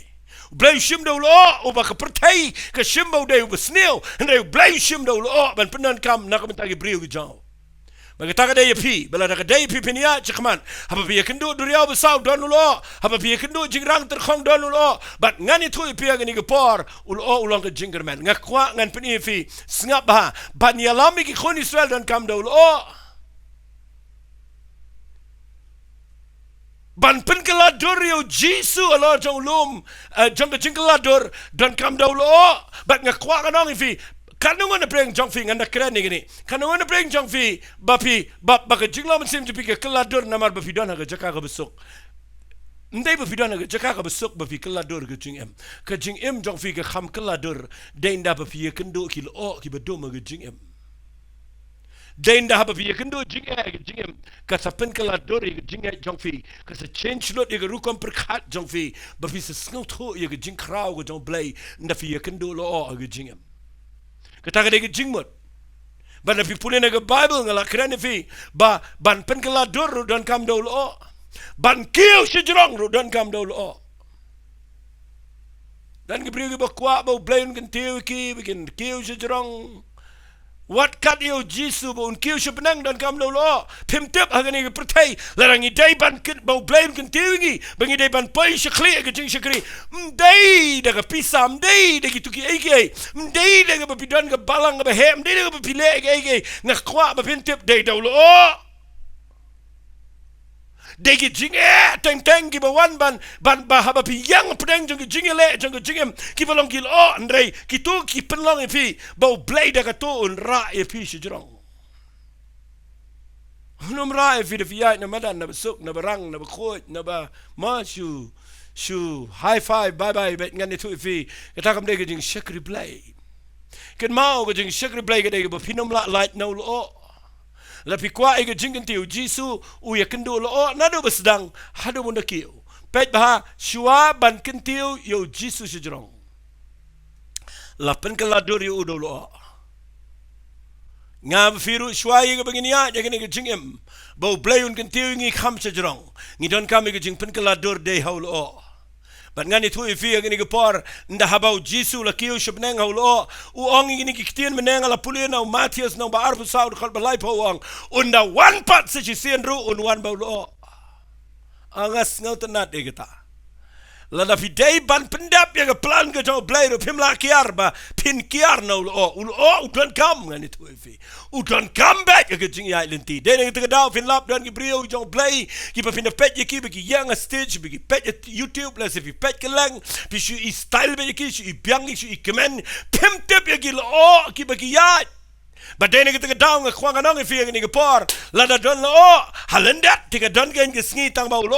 Blay shimdo ulo uba ka pertai ka shimbo de uba snail and they blay shimdo ulo ban penan kam na kamentagi brio gijau. Magataga de pi bala daga de pi piniat chakman haba pi kendo duriau besau don ulo haba pi kendo jingrang terkhong don ulo but ngani tu pi ngani gepor ulo ulang ka jingerman ngakwa ngan peni fi sngap ba ban yalami ki khon Israel dan kam do ulo ban pen keladur yo Jesu Allah jong lum jong ke jing keladur dan kam daw lo bat ngakwa kanong ifi kanong na preng jong fi ngana kren ni gini kanong na preng jong fi bapi bap baka jing lo sim tu ke keladur namar bapi don ha jaka ka besok ndai bapi don ha jaka ka besok bapi keladur ke jing em jong fi ke kham keladur denda bapi ye kendo kilo o ki bedom ke jing em denda ha bapi ye kendo jing em ka sapen keladur ke jing jong fi ka sa change lot ye ke rukom perkhat jong fi bapi se sngot ho ye ke jing krau ke jong blai nda fi ye kendo lo o ke jing em kata ke jing mot ban fi pulen ke bible ngala kren fi ba ban pen keladur dan kam do lo ban kiu sejrong ru dan kam do lo dan ke bri ke bakwa ba blain kan tiu ki bikin kiu sejrong wat kat yo Jesu ba un kiu sebenang dan kam do lo pim tep hagani ke pertai larang idai ban kit ba blain kan tiu ngi bangi dai ban pai sekli ke jing sekli dai da ke pisam dai da ki tuki ege dai da ke bidon ke balang ke hem dai da ke pile ege ngakwa ba pim tep dai do lo degi jinge teng ki bawan ban ba haba pi yang pedeng jong jinge le jong jingem ki balong ki o ndrei ki tu ki penlong fi ba blade ka to un ra e pi sejrong num ra e fi de fi na madan na besuk na barang na bakhoy na ba ma shu high five bye bye bet ngani tu fi ka kam degi jing shakri play ken mau ga jing shakri play ga degi ba pinom la light no lo lapi kwa ega jingin tiu Jesu uya kendo lo nado besdang hado munda kiu pet bah shua ban kentiu yo Jesu sejrong lapen keladur yo udo lo ngam firu shua ega begini ya jaga ega jingim bau blayun kentiu ngi kham sejrong ngi don kam ega jing pen keladur de haulo ban ngani tu ifi ngini ke por nda habau Jesu la kiu shbneng haulo u ong ngini ki ktien meneng la pulena u MATHAIOS no ba arfu saud khol balai po ong unda one part se sien ru un one baulo angas ngau tenat egeta la da fidei ban pendap ya plan ke jo blai ro pimla kiar ba pin kiar no lo u don kam ngani tu ifi u don come back ke jing ya lenti de ne te dau fin lap don ki brio jo blai ki pa fin pet ye ki bi yang a stage bi pet YouTube la se fi pet ke lang pi shu I style be ki shu I biang shu I kemen pim tep ye ki lo ki ba ki ya ba de ne te dau nga kwang anong fi ngi ke por la da don lo halendat te don gen ke sngi tang ba lo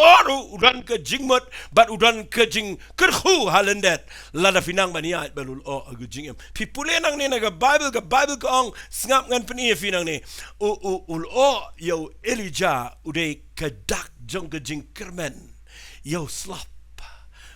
u don ke jingmot bat u don ke jing kerhu halendat la da finang ba ni ba lo agu jingem pi pulenang ne ga bible ko ong ngap ngan peni finang ni u lo yo Elijah u de ke dak jong ke jing kermen yo slap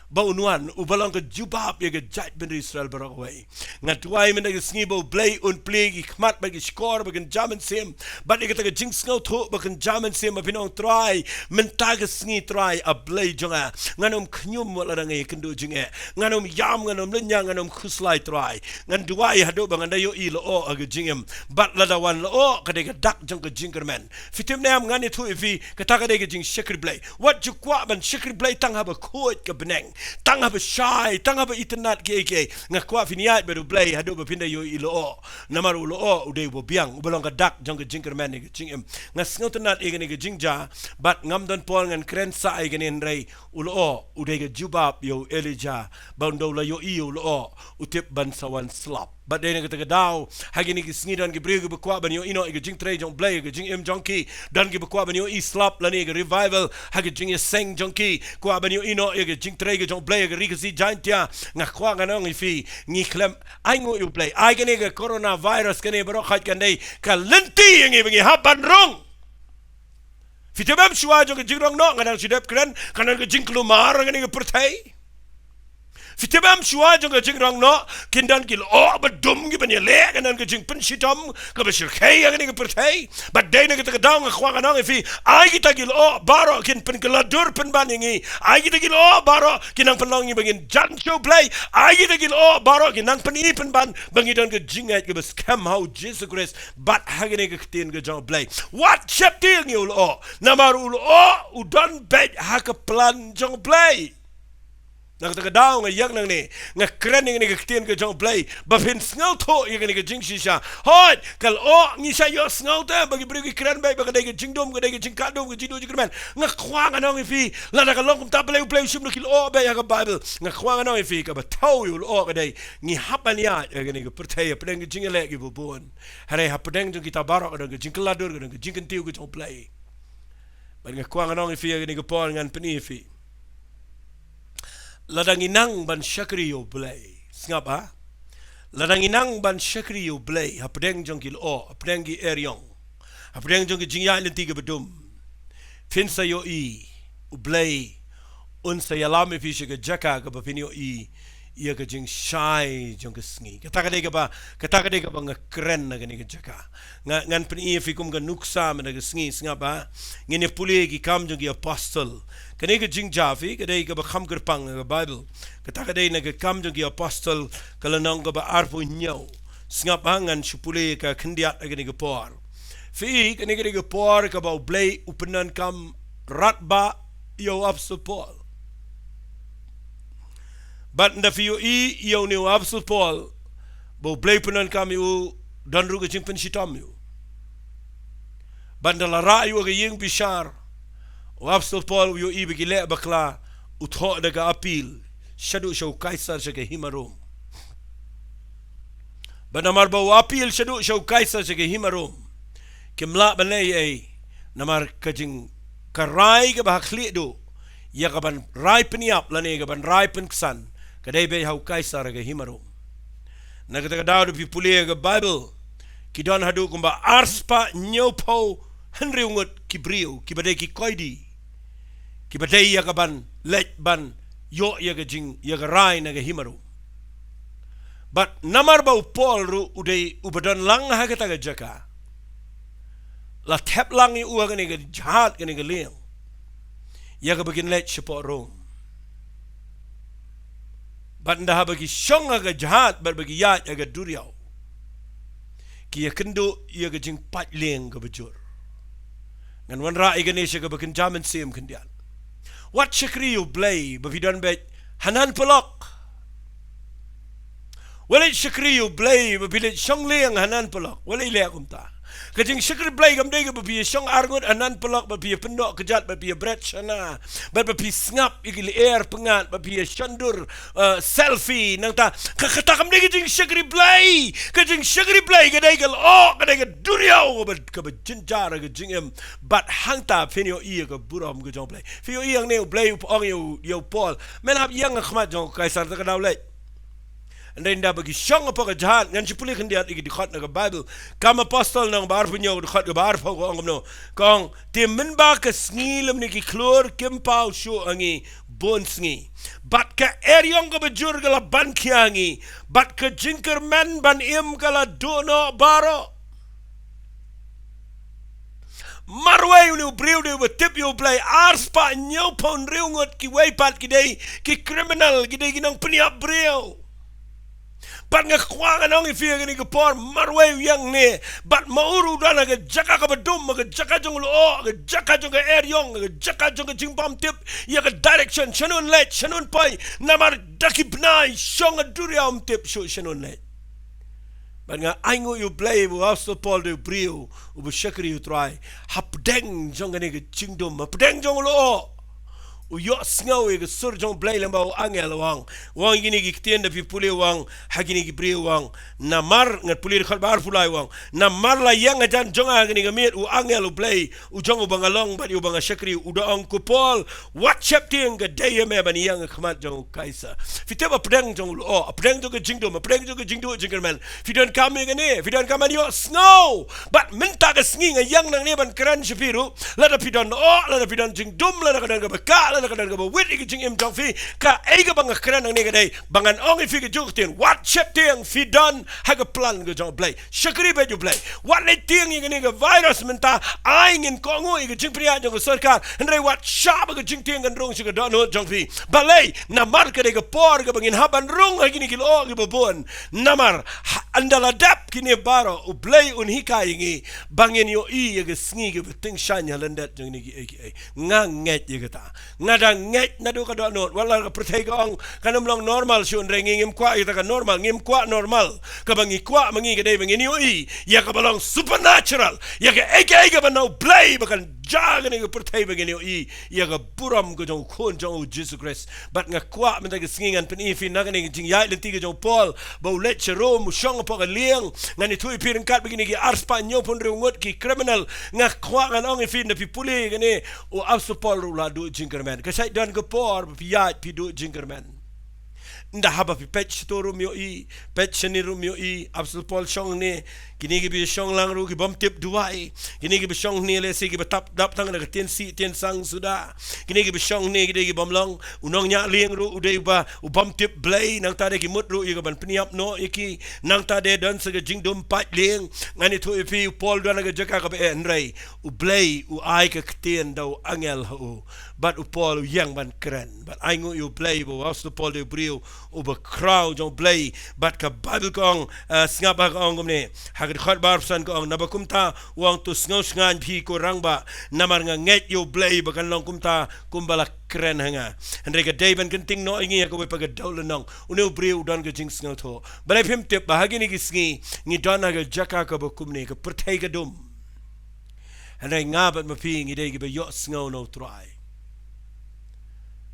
baunuan ubalang ke jubab ye ke jat ben Israel barawai ngatwai men ke sngi bo blay un play khmat ba ke score ba kan jamen sem ba ke ta jing sngo tho ba kan jamen sem ba pinong try men ta ke sngi try a blay jonga nganom khnyum mo la ngai kendo jinge nganom yam nganom lenya nganom khuslai try ngan duai hado ba nganda yo I lo o ag jingem bat la da wan lo o ka de dak jong ke jingerman fitim nam ngani thu ifi ka ta ka de ke jing shakri blay what ju kwa ban shakri blay tang ha ba khot ka beneng tang ha shy tang ha itnat ke ngakwa finiat beru blay hado ba pinda yo I lo o namar lo o ude bo biang ubalong ka dak jong ke jingerman ke jingem ngas ngotenat e ke jingja bat ngam don pol ngan kren sa e ke rei ulo o ude ke jubab yo Elijah baundo la yo I lo o utip ban sawan slap but then ke dau hagini ke sngi dan ke brio ke bakwa ban yo ino ke jing tre jong blay ke jing em jong ki dan ke bakwa ban yo I slap la ni ke revival hagi jing seng jong ki kwa ban yo ino ke jing tre ke jong blay ke rikasi jantia ngakwa nganong ifi ngi klem ai ngo yo blay ai ke coronavirus ke ne bro khat kan dei ka lenti ngi ngi haban rong fitabam shwa jong ke jing rong no ngadang sidap kren kanan ke jing klumar ngani ke pertai Fitibam shua jong ke jing rong no kindan kil o badum gi ban ye le kanan ke jing pen shitam ka bashir khay ngani ke pertai but de ne ke ta dang khwa nganong ifi ai kita gil o baro kin pen keladur pen ban ngi ai kita gil o baro kinang penlong ngi bangin jan show play ai kita gil o baro kinang pen I pen ban bangi dan ke jing ai ke bas kam how Jesus Christ but hagene ke tin ke jong play what chapter ngi o namar o udon bet ha ke plan jong play Nagtagadaw nga yak nang ni nga kren nga ni gaktin ka jong play ba pin sngaw to yak ni jing shisha hot kal o ni sa yo sngaw ta bagi bri kren bay bagi ga jing dom ga jing kadom ga jido jikman nga kwang anong ifi la da kalong kum ta play shum no kil o bay ga bible nga kwang anong ifi ka ba taw yu o ga dai ni hapan ya ga ni ga pertaya pedeng jing le gi bubun hare ha pedeng jong kita barok ga jing keladur ga jing kentiu ga jong play ba nga kwang anong ifi ga ni ga pon ngan peni ifi ladang inang ban syakriyo blay ngapa ladang inang ban syakriyo blay hapdeng jong kil o hapdeng gi eryong hapdeng jong gi jingya lenti ga bedum fin sayo I blay un sayalame fi shiga jaka ga bapinyo I ia ga jing shai jong ga sngi kata ga ba nga kren na ga ni ga jaka ngan pen I fi kum ga nuksa na ga sngi ngapa ngene puli gi kam jong gi apostol kani ga jing jafi ga ga ba kham gerpang ga bible kata ga na ga kam jong gi apostol kala nong ga ba arpo nyaw ngapa ngan shupuli ka khndiat ga ni ga por fi kani ga por ka ba blay upenan kam ratba yo apostol Paul but nda fiyo I yo ni apostol Paul bo blay penan kam yu dan ru ga jing pen shitam yu but nda la ra yu ga ying bishar apostol Paul yu I bigile bakla utho daga apil shadu shaw kaisar shake himarum banamar ba apil shadu shaw kaisar shake himarum kimla balay ay namar kajing karai ga bahakli do ya ga ban rai peniap lane ga ban rai pen ksan kadai be hau kaisar ga himarum nagata daud pi pulia ga bible kidon hadu kumba arspa nyopo henry ungut kibriu kibade ki koidi kibade ya ga ban let ban yo ya ga jing ya ga rai na ga himarum but namar ba Paul ru udai ubadon lang ha ga ga jaka la tep lang I uwa ga ni ga jahat ga ni ga leng ya ga begin let support Rome but nda bagi syong aga jahat but bagi yat aga duriau ki ya kendo ya ga jing pat leng ga bejur ngan wan ra Indonesia ga bakin jaman sim kendian what shakri you blay bafidon bet hanan pelok wala shakri you blay bafilit syong leng hanan pelok wala ile akumta kajing syakri blay gam dai ga bafi syong argut hanan pelok bafi pendok kejat bafi bret sana bafi ngap igil air pengat bafi syandur selfie nang ta kata kam dai kajing syakri blay ga dai gal o ga dai ga duriau ga jinjar ga jingem bat hangta finyo I ga buram ga jong blay finyo I yang ne blay ong yo Paul men hab yang khmat jong kaisar ta daw lay Nda bagi syong apa ke jahat ngan sipuli kendiat igi dikhat na Bible kam apostol nang bar punyo dikhat ke bar pho ko ngomno kong tim men ba ke sngilam ni ki klor kimpau shu angi bon sngi bat ka eryong ke bejur gala ban kiangi bat ke jingker man ban im gala dono baro marway uni briu de tip you play ars pa nyo pon riungot ki way pat ki dei ki criminal ki dei ginang peniap briu bat nga kwang anong ifia gani ka por marway yang ne bat mauru dana ga jaka ka badum ga jaka jong lo ga jaka jong ga eryong ga jaka jong ga jingbam tip ya ga direction shanun let shanun pai namar dakip nai shong duriam tip shu shanun let bat nga aingo you play bu apostol Paul de brio u bu shakri you try hapdeng jong ga ni ga jingdom hapdeng jong lo uyo sngaw ga sur jong blay lamba angel wang gini gi ktien da pi puli wang hagini gi bri wang namar ngat puli khal bar fulai wang namar la yang ajan jong gini ga met u angel u blay u jong u bangalong ba u banga shakri u da ang ku Paul what chapting ga day me ban yang khmat jong kaisa fiteba pedang jong lo pedang jong ga jingdo pedang jong ga jingdo jingerman fidon kame ga ne fidon kame yo snow but minta ga sngi ga yang nang ne ban kran shipiru la da fidon la da fidon jingdum la da ga baka la kadang ga wit igi jing im jong fi ka eiga bang kran nang ne ga dai bangan ong fi ga juktin what chapting fi don ha ga plan ga jong play shakri be ju play what le ting igi ne ga virus menta aing in kongo igi jing priya jong sarkar ndre what shab ga jing ting ga rong shi ga don ho jong fi balai namar ka de ga por ga bangin haban rong igi ni kilo gi babon namar andala dap kini baro u play un hikai ngi bangin yo I ga sngi ga Tyngshain Lyndet Jong ni gi ngang nget ye ga ta ngada nget na do ka do not wala ka pertai ka ang kanam lang normal siyon renging kwa ita ka normal ngim kwa normal ka bangi kwa mangi ka day bangi niyo ya ka balang supernatural ya ka ega ba no play bakan jaga ni ka pertai bangi niyo ya ka buram ko jong kon jong Jesus Christ bat nga kwa man ta ka singingan pen ifin na kani jing ya lenti ka jong Paul ba ulet chero mu shong pa ka liang ngani tui piring kat begini ki arspa nyo pun reungot ki criminal nga kwa kan ong ifin na pipuli kani o apostol Paul la do jinkerman kasai dan ke por pi yat pi do jinkerman nda haba pi pech to rumyo pech ni rumyo apostol Paul shong ne kini ki bi shong lang ru ki bom tip duai kini ki bi shong ne le si ki batap dap tang na tien si tien sang suda kini ki bi shong ne ki bom long unong nya lieng ru udai ba u bom tip blai nang ta de ki mut ru i ka ban pniap no iki nang ta de dan se ga jing dum pat lieng ngani thu pi Paul dan ga jaka ka be enrai u blai u ai ka ktien dau angel hu but u Paul yang ban keren but ai ngu u blai bo apostol Paul de brio u ba crowd jong blai but ka bible kong snga ka ong ne hagad khat bar san ko ang nabakumta uang tu sngaw sngan phi ko rangba namar nga nget yo blai bakan long kumta kumbala keren hanga andre ka day ban kenting no ingi ko pa ga dol nong unu brio dan ga jing sngaw tho balai phim tip bahagi ni kisngi ngi dona ga jaka ka bakum ne ka perthai ka dum andre nga bat mapi ngi day ga yo sngaw no try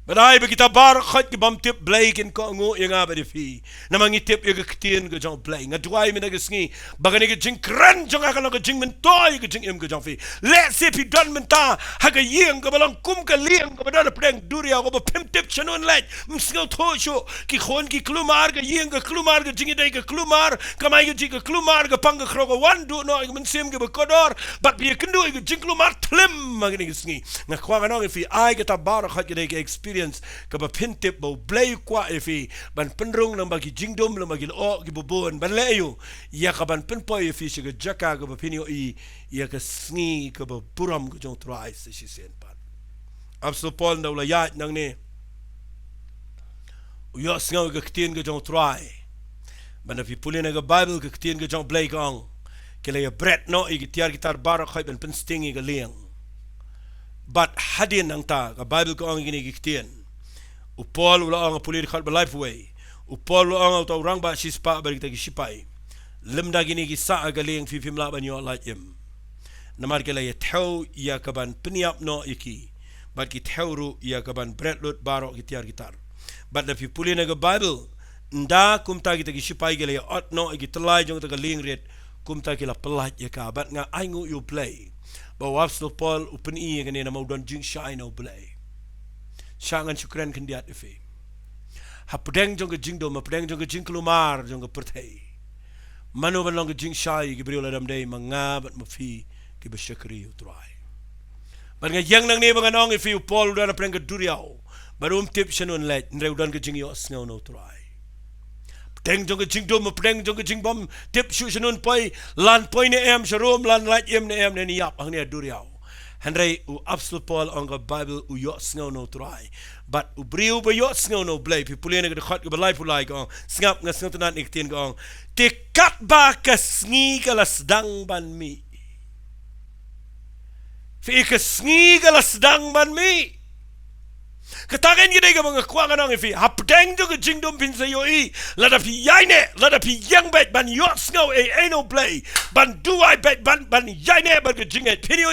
Badai kita bar khat ki bam tip blai kin ko ngo yang aba defi namangi tip yo ktien go jong blai nga duai mina gisngi bagani ge jing kran jong akala go jing men toy ge jing em go jong fi let se pi don men ta ha ga yeng go balang kum ka lieng go badana preng duria go ba pim tip chanon let msngo tho sho ki khon ki klumar ge yeng ge klumar ge jing dai ge klumar kamai ge jing ge klumar ge pang ge khro go wan du no ge men sim ge ba kodor bat bi kendu ge jing klumar tlim magani gisngi nga kwa ga no fi ai ge ta bar khat ge ge ka ba pintip ba blay kwa ifi ban penrung nang bagi jingdom lang bagi lo gi bubon ban leyo ya ka ban penpo ifi siga jaka ka ba pinyo ya ka sngi ka ba buram ko jong try si sen pan apostol Paul na la yat nang ne yo sngaw ka ktien ka jong try ban fi pulina ka bible ka ktien ka jong blay kong kila ya bret no i tiar gitar barak khay ban pen stingi ka liang but hadin ang ta ka bible ko ang ginigiktian u Paul ula ang pulir khat life way u Paul ang ta orang ba sispa balik ta gisipai lemda ginigi sa agaling fi pimla ban yo laim namar kala ya thau ya kaban pniap no iki but ki thawru ya kaban bretlut baro gitiar gitar but the pulir na ka bible nda kumta kita gisipai gala ya ot no iki tlai jong ta galing ret kumta kila pelat ya ka but nga aingu you play bawa apostol Paul upen i ngene na mau don jing shine no blay shangan syukran kendiat ife hapdeng jong jing do mapdeng jong jing klumar jong perthai manu ban long jing shai gi brio ladam day manga bat mafi ki bashakri utrai ban nga yang nang ne bang nong ife Paul dan preng duriao barum tip shanon let ndre don jing yo snow no try Teng jong jing dom preng jong jing bom tip shu shanun poi lan poi ne em sharom lan lat em ne em ne ni yap ang ne duriao Henry u apostol Paul ang bible u yo snow no try but u briu ba yo snow no blay pi pulene ga khat ga life like ang snap nga snow tanan iktien ga ang te kat ba ka sngi ka lasdang ban mi fi ka sngi ka lasdang ban mi Katakan kita ke mga kuangan ang ifi hapdeng jo ke jingdom pin sa yo lada pi yaine lada pi yang bet ban yo snow no play ban duai bet ban yaine ban ke jinget pin yo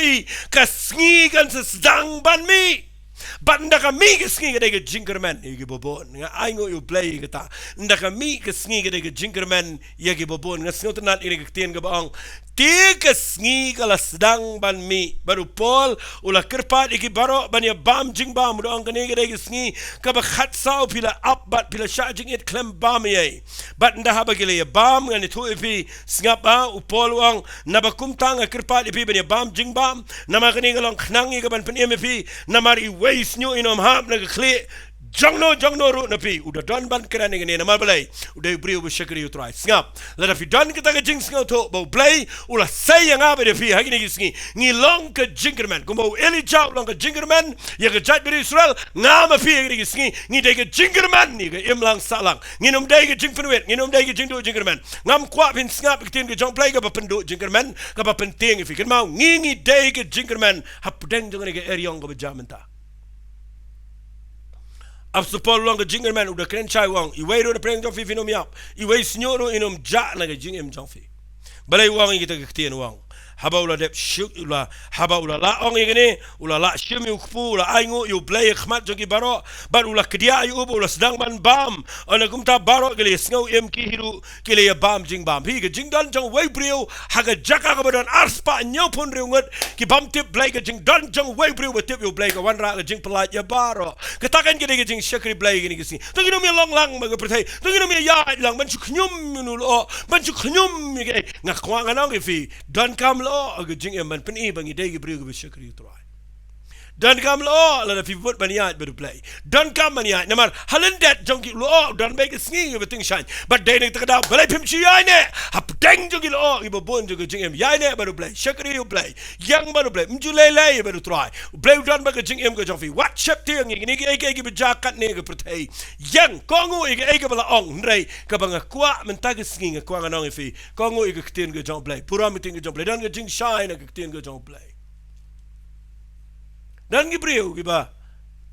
ka sngi kan sa sedang ban mi ban nda ka mi ke sngi ke jingerman ke bobon nga aingo yo play kata nda ka mi ke sngi ke jingerman ye ke bobon nga snot nat ini ke tien ke baang Tiga sngi kala sedang ban mi baru Paul ula kerpat iki baro ban ya bam jing bam do ang kane gede sngi ka ba khat sau pila up bat pila sha jing it klem bam ye bat nda haba gele ya bam ngani thu ipi ngapa u Paul wang nabakum tang kerpat ipi ban ya bam jing bam nama kane ngalong khnang i ka ban pen ipi namari waste nyu inom hap na kle Jongno ru napi udah don ban kerana ngene namal balai udah beri ubu syakri utrai ngap lada fi don kita ke jing ngau tho bau blai ulah say yang apa dia fi hagi ni ngi ngilong ke jingerman kumau Elijah long ke jingerman ya ke jat beri Israel ngama fi hagi ngi de ke jingerman ni ke imlang salang nginum de ke jing penuet nginum de ke jing do jingerman ngam kwa pin ngap ke tin ke jong play ke ba pendu jingerman ke ba penting fi kan mau ngi de ke jingerman hap deng jong ni ke eriong ke bejamenta apostol long ke jing man udah keren chai wang iway ro na preng jong fi finom yap iway snyo ro inom ja na ke jing jong fi balai wang kita ke tien wang haba ula dep shuk ula haba ula la ong yene ula la shim yu kfu ula aingo yu play khmat jogi baro bar ula kedia yu ula sedang ban bam ona kumta baro gele sngo em ki hiru kele ya bam jing hi ke jing dan jong wei brio haga jaka ka badan arspa nyau pun riungat ki bam tip play ke jing dan jong wei brio tip yu play ka wan ra ke jing pelat ya baro ketakan ke jing shakri play gini kisi tengino mi long lang ma pertai tengino mi ya lang ban chu khnyum nu lo ban chu khnyum ke ngakwa nganong ke fi dan kam aga jing man pen bangi dai gibriu gi shakri trai dan kam lo la fi vot baniat beru play dan kam baniat namar Lyndet Jong ki lo dan bai Sngi Kaba Tyngshain but dai nek takada balai phim chi ai ne hap deng jong ki lo gi bon jong jing yai ne beru play shakri you play yang beru play mjulai lai beru try play dan ba jing ga jong fi what chap tiang ni gi gi bejakat ne ga pertai yang kongu gi ga bala ong rei ka banga kwa mentag Sngi kwa nganong fi kongu gi ktien ga jong play pura meeting ga jong play dan ga jing shine ga ktien ga jong play dan gibriu giba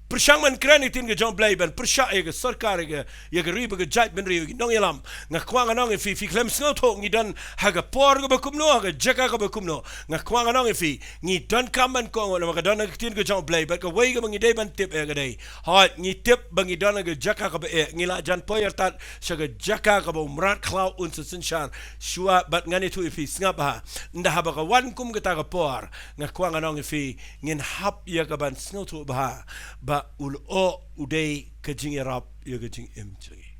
persyang man keren itin ke jong play ban persyak ye ke sarkar ye ke riba ke jait ben riu nong yalam ngakwang anong fi klem sngo tho ngi dan haga por ke bakumno haga jaka ke bakumno ngakwang anong fi ngi dan kaman ko na ka dan ke tin ke jong play ba ke wei ke bangi dei ban tip ke dei ha ngi tip bangi dan ke jaka ke be ngi la jan poyer tat saga jaka ke ba umrat klau un sinshan shua bat ngani tu fi snap ha nda ha ba ka wan kum ke ta ke por ngakwang anong fi ngin hap ye ke ban sngo tho ba ul o udai kajing rap ya kajing emchangi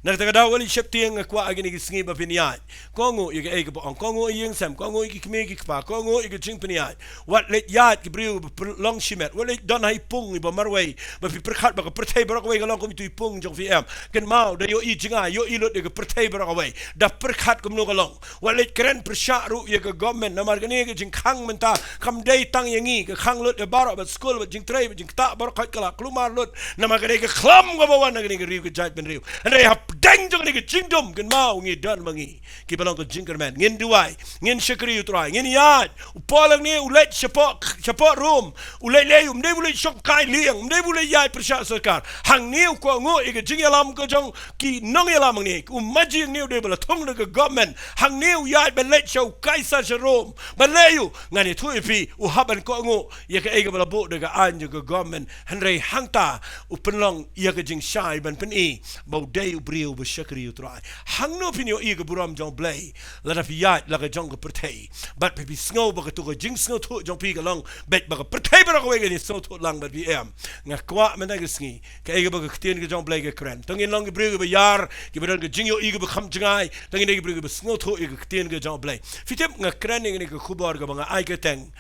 nak takada wali sheptiang kwa agini Sngi ba piniat kongo ige ege bong kongo yeng sam kongo ige kme ige kpa kongo ige jing piniat wat let yat gibriu long shimet wat let don hai pung ba marway ba pi perkhat ba pertai ba way galong ko tu pung jong fi em ken mau da yo i jinga yo i lot ige pertai ba way da perkhat kum no galong wat let keren persya ru ye ke government namar gani ige jing khang menta kam dei tang yengi ke khang lot e baro ba school ba jing trai ba jing ta ba khat kala klumar lot namar gani ke khlam ga ba wan gani ke riu ke jait ben riu and deng jong ni ke jingdom ken mau ngi dan mangi ki balong ko jingerman ngin duai ngin shakri utrai ngin yat upolang ni ulet support room ulet le de ulet shok kai liang de ulet yai persya sarkar hang ni ko ngo e ke jingalam ko jong ki nong yalam ni maji ni de bala thong de government hang ni yai ben let show kai sa room ban le yu ngani thu fi u haban ko ngo ye ke e bala bo de ga an je government hanrei hangta upenlong ye ke jing shai ban pen e bo de briu be shakri utrai hang no pinyo i ke buram jong blay la da fiat la ke jong ke pertai bat pe sngo ba ke tu ke jing sngo thu jong pi ke long bet ba ke pertai ba ko ni sngo thu lang ba bi em nga kwa men ga Sngi ke e ba ke tien ke jong blay ke kren tong in long ke briu be yar ke ba ke jing yo i ke ba kham jangai tong in ke briu be sngo thu i ke tien ke jong blay fitem nga kren ni ke khubar ga ba ai ke teng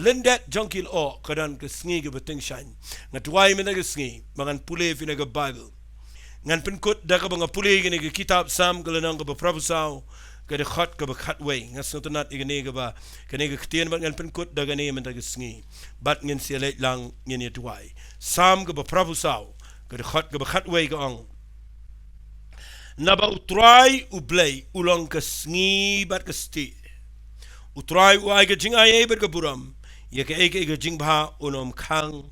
Lyndet Jong kil o kadan ke Sngi Kaba Tyngshain nga tuai men ga Sngi mangan pule fi na ga bible ngan penkut da ka banga puli gini ke kitab SALM kelenang ke beprabusau ke de khat ke bekhat wei ngas notonat igene ke ba kene ke ktien bat ngan penkut da gane men da Sngi bat ngin sialet lang ngin ye tuai SALM ke beprabusau ke de khat ke bekhat wei ke ong na ba utrai ublay ulong ke Sngi bat ke sti utrai uai ke jing ai ber ke buram ye ke jing bha unom khang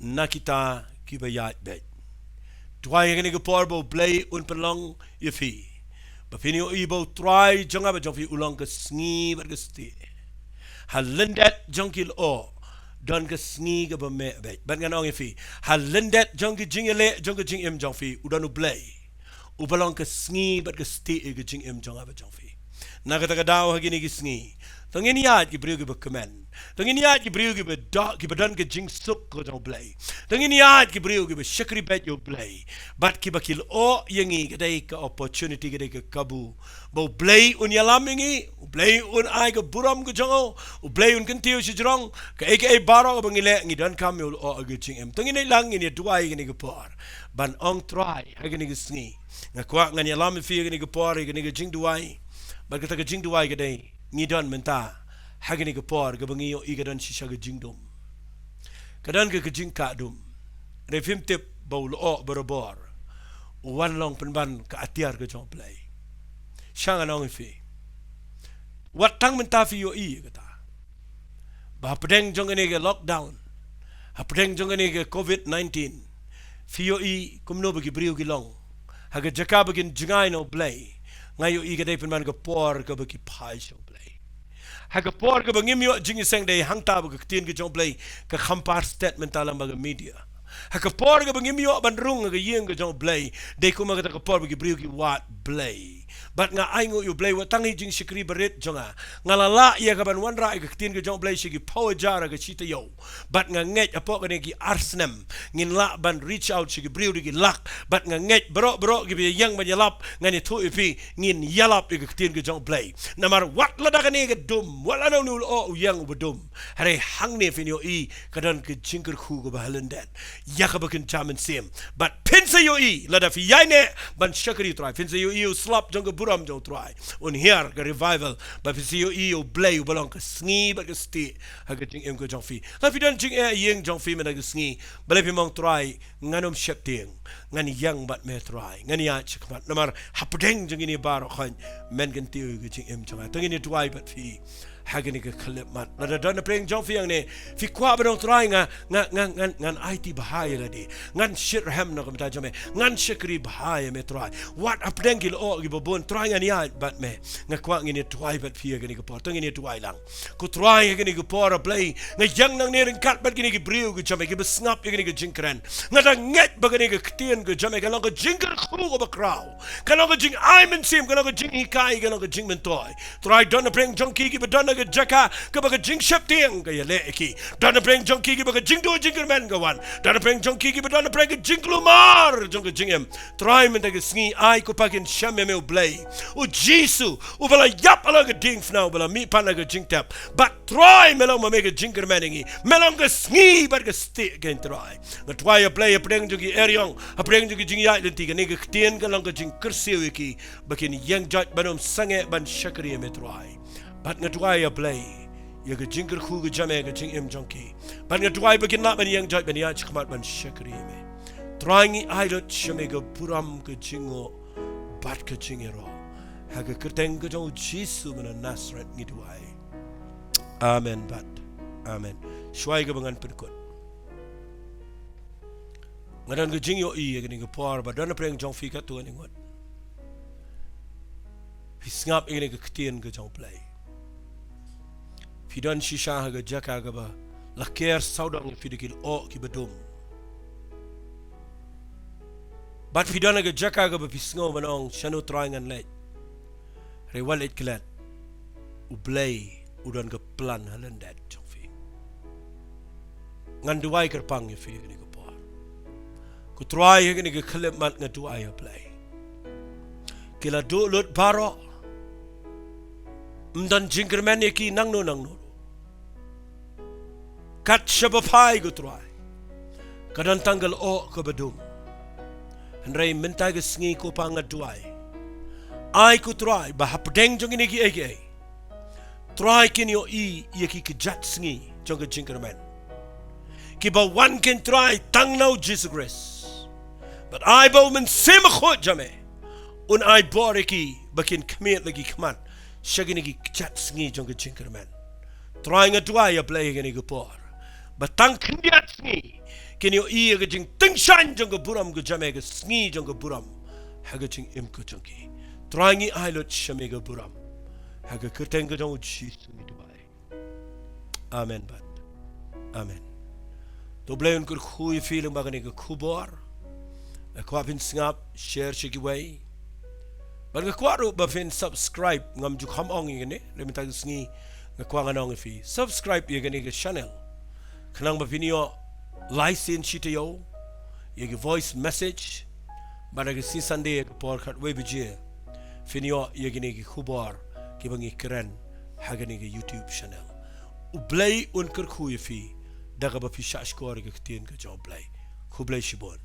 nakita ki ba yat bet tuai ngene ke porbo play un pelong yefi ba pinio ibo try jonga ba jofi ulong ke Sngi ber ke sti Lyndet Jong kil o don ke Sngi ke ba me bet ban nganong yefi Lyndet Jong ke jingele jong ke jing em jong fi udanu play u pelong ke Sngi ber ke sti ke jing em jong ba jong fi na kata daw hagini ke Sngi tongin yat ki briu ki ba komen tongin yat ki briu ki ba dog ki ba dan ke jing sup ko jong play tongin yat ki briu ki ba shakri bet yo play bat ki ba kil o yengi kedai ke opportunity kedai ke kabu bo play un yalam yengi play un ai ke buram ke jongo play un kentiu si jrong ke baro ke bangile ngi dan kam yo o ke jing em tongin lang ni duai ni ke por ban ong try hagini ke Sngi ngakwa ngan yalam fi ni ke por ni ke jing duai bat ke ta ke jing duai kedai ni don menta hagini ke por ke bangi yo igadan shisha ke jingdom kadan ke jing ka dum refim tip baul o berobor wan long penban ke atiar ke jong play shanga nong fi wat tang menta fi yo i kata ba pedeng jong ne ke lockdown ha pedeng jong ne ke covid-19 Fio I kumno bagi brio gilong. Haga jaka bagin jingai no blay. Ngayo I gadai penman ga por ga bagi pai so blay. Haga por ga bangim yo jingi seng day hangta baga ketien ga jong blay ka khampar statement alam baga media. Haga por ga bangim yo bandrung ga yeng ga jong blay. Day kumaga ta ga por bagi brio gi wat blay. But nga aingo yu blay watangi jing sikri berit jonga ngalala ia kaban wanra ga ketien ga jong blay sigi power jara ga chita yo. But nga nget apo ga gi arsnem ngin la ban reach out sigi brio gi lak. But nga nget bro gi bi yang ban yalap ngani tu ipi ngin yalap ga ketien ga jong blay. Namar wat la daga ne ga dum wala no nul o yang bedum. Hare hang ne fin yo I kadan ke jingker khu ga bahalendet. Ya ka bakin chamen sim. But pinsa yo I la da fi yaine ban shakri try. Pinsa yo I slap jong buram jong try on here ga revival ba fi yo I o blay u balong ka sngi ba ka sti ha ga jing em ko jong fi la fi dan jing e yeng jong fi me na ga sngi ba le fi mong try nganom shep ting ngani yang bat me try ngani ya chikmat namar hapdeng jong ini bar khan men gan ti ga jing em jong tang ini try bat fi hagani ka khalip mat la da dan preng jong fi yang ne fi kwa ba dong try ngan IT bahaya ga di ngan shit ham na kam ta jame ngan shikri bahaya me try what hapdeng gil o gi bon try ngani ya bat me ngakwa ngini try bat fi ga ni ka por tang ini try lang ku try ga ni ka por play nga yang nang ne ring kat bat gi ni briu gi jame gi besngap gi ni ka jingkren nga da nget ba ga ni ka ktien gi jame ga lang ka jingker khu ga ba kraw ka lang ka jing ai men sim ka lang ka jing hikai ga lang ka jing men toy try don preng jong ki gi ba don ga jaka ka ba ga jing shap tiang ga ya le ki don preng jong ki gi ba ga jing do jingker men ga wan don preng jong ki gi ba don preng jing klumar jong ga jingem try men da ga sngi ai ko pa kin shame me blay o jisu o bala yap ala ga ding fnau bala mi pa na ga jing tap but try me lo ma me ga jingker meningi me lo ga sngi ba ga sti again try ga try a play a preng jong ki eryong a preng jong ki jing ya den ti ga ni ga tien ga lang ga jing kersiwi ki bakin yang jat banom sange ban shakri me try but nga try a play ya ga jingker khu ga jame ga jing em jong ki but nga try bakin la ban yang jat ban ya chkmat ban shakri me trying I don't shame ga puram ga jingo bat ka jingero haga kerteng ga jong jisu mana nasrat ngi duai amen bat amen shwai ga bangan perkut ngadan ga jingyo I ga ni ga por ba dan preng jong fi ka tu ni ngot fi ngap I ga ktien ga jong play fi dan shisha ga jaka ga ba la ker saudang fi dikil o ki bedum but fi dan ga jaka ga ba fi sngo banong shanu trying and late rewal it klat u play u dan ga plan halendet jong fi ngan duai kerpang fi ga ni ga por ku try ga ni ga khlep mat nga duai play kila do lot baro mdan jingkerman ki nang no kat shabapai go try kadan tanggal o ka bedum andrai minta ga sngi ko pa nga duai ai ku try ba hapdeng jong ini ki ege try kin yo I ki kjat sngi jong ga jingkerman ki ba one can try tang no Jesus grace but I bo men sim khot jame un I boriki bakin kmet lagi kman shagini ki kjat sngi jong ga jingkerman try nga duai a play ga ni ga por but tang kjat sngi kin yo I ga jing Tyngshain jong ga buram ga jame ga sngi jong ga buram ha ga jing im ko jong ki try ngi I lot shame ga buram ha ga kerteng ga jong jisu ni duai amen bat amen to blay un kur khu feeling ba ga ni ga khubor ko bin snap share chiki way but ga kwaro ba fin subscribe ngam ju kham ong ngene le mi ta sngi ga kwa nganong fi subscribe ye ga ni ga channel khnang ba pinio license chitio ye ga voice message ba ga si sunday ga por khat we bije finio ye ga ni ga khubor ki bangi kren ha ga ni ga youtube channel u blay un kur khu fi daga ba fi shash ko ga ktien ga job blay khu blay shibon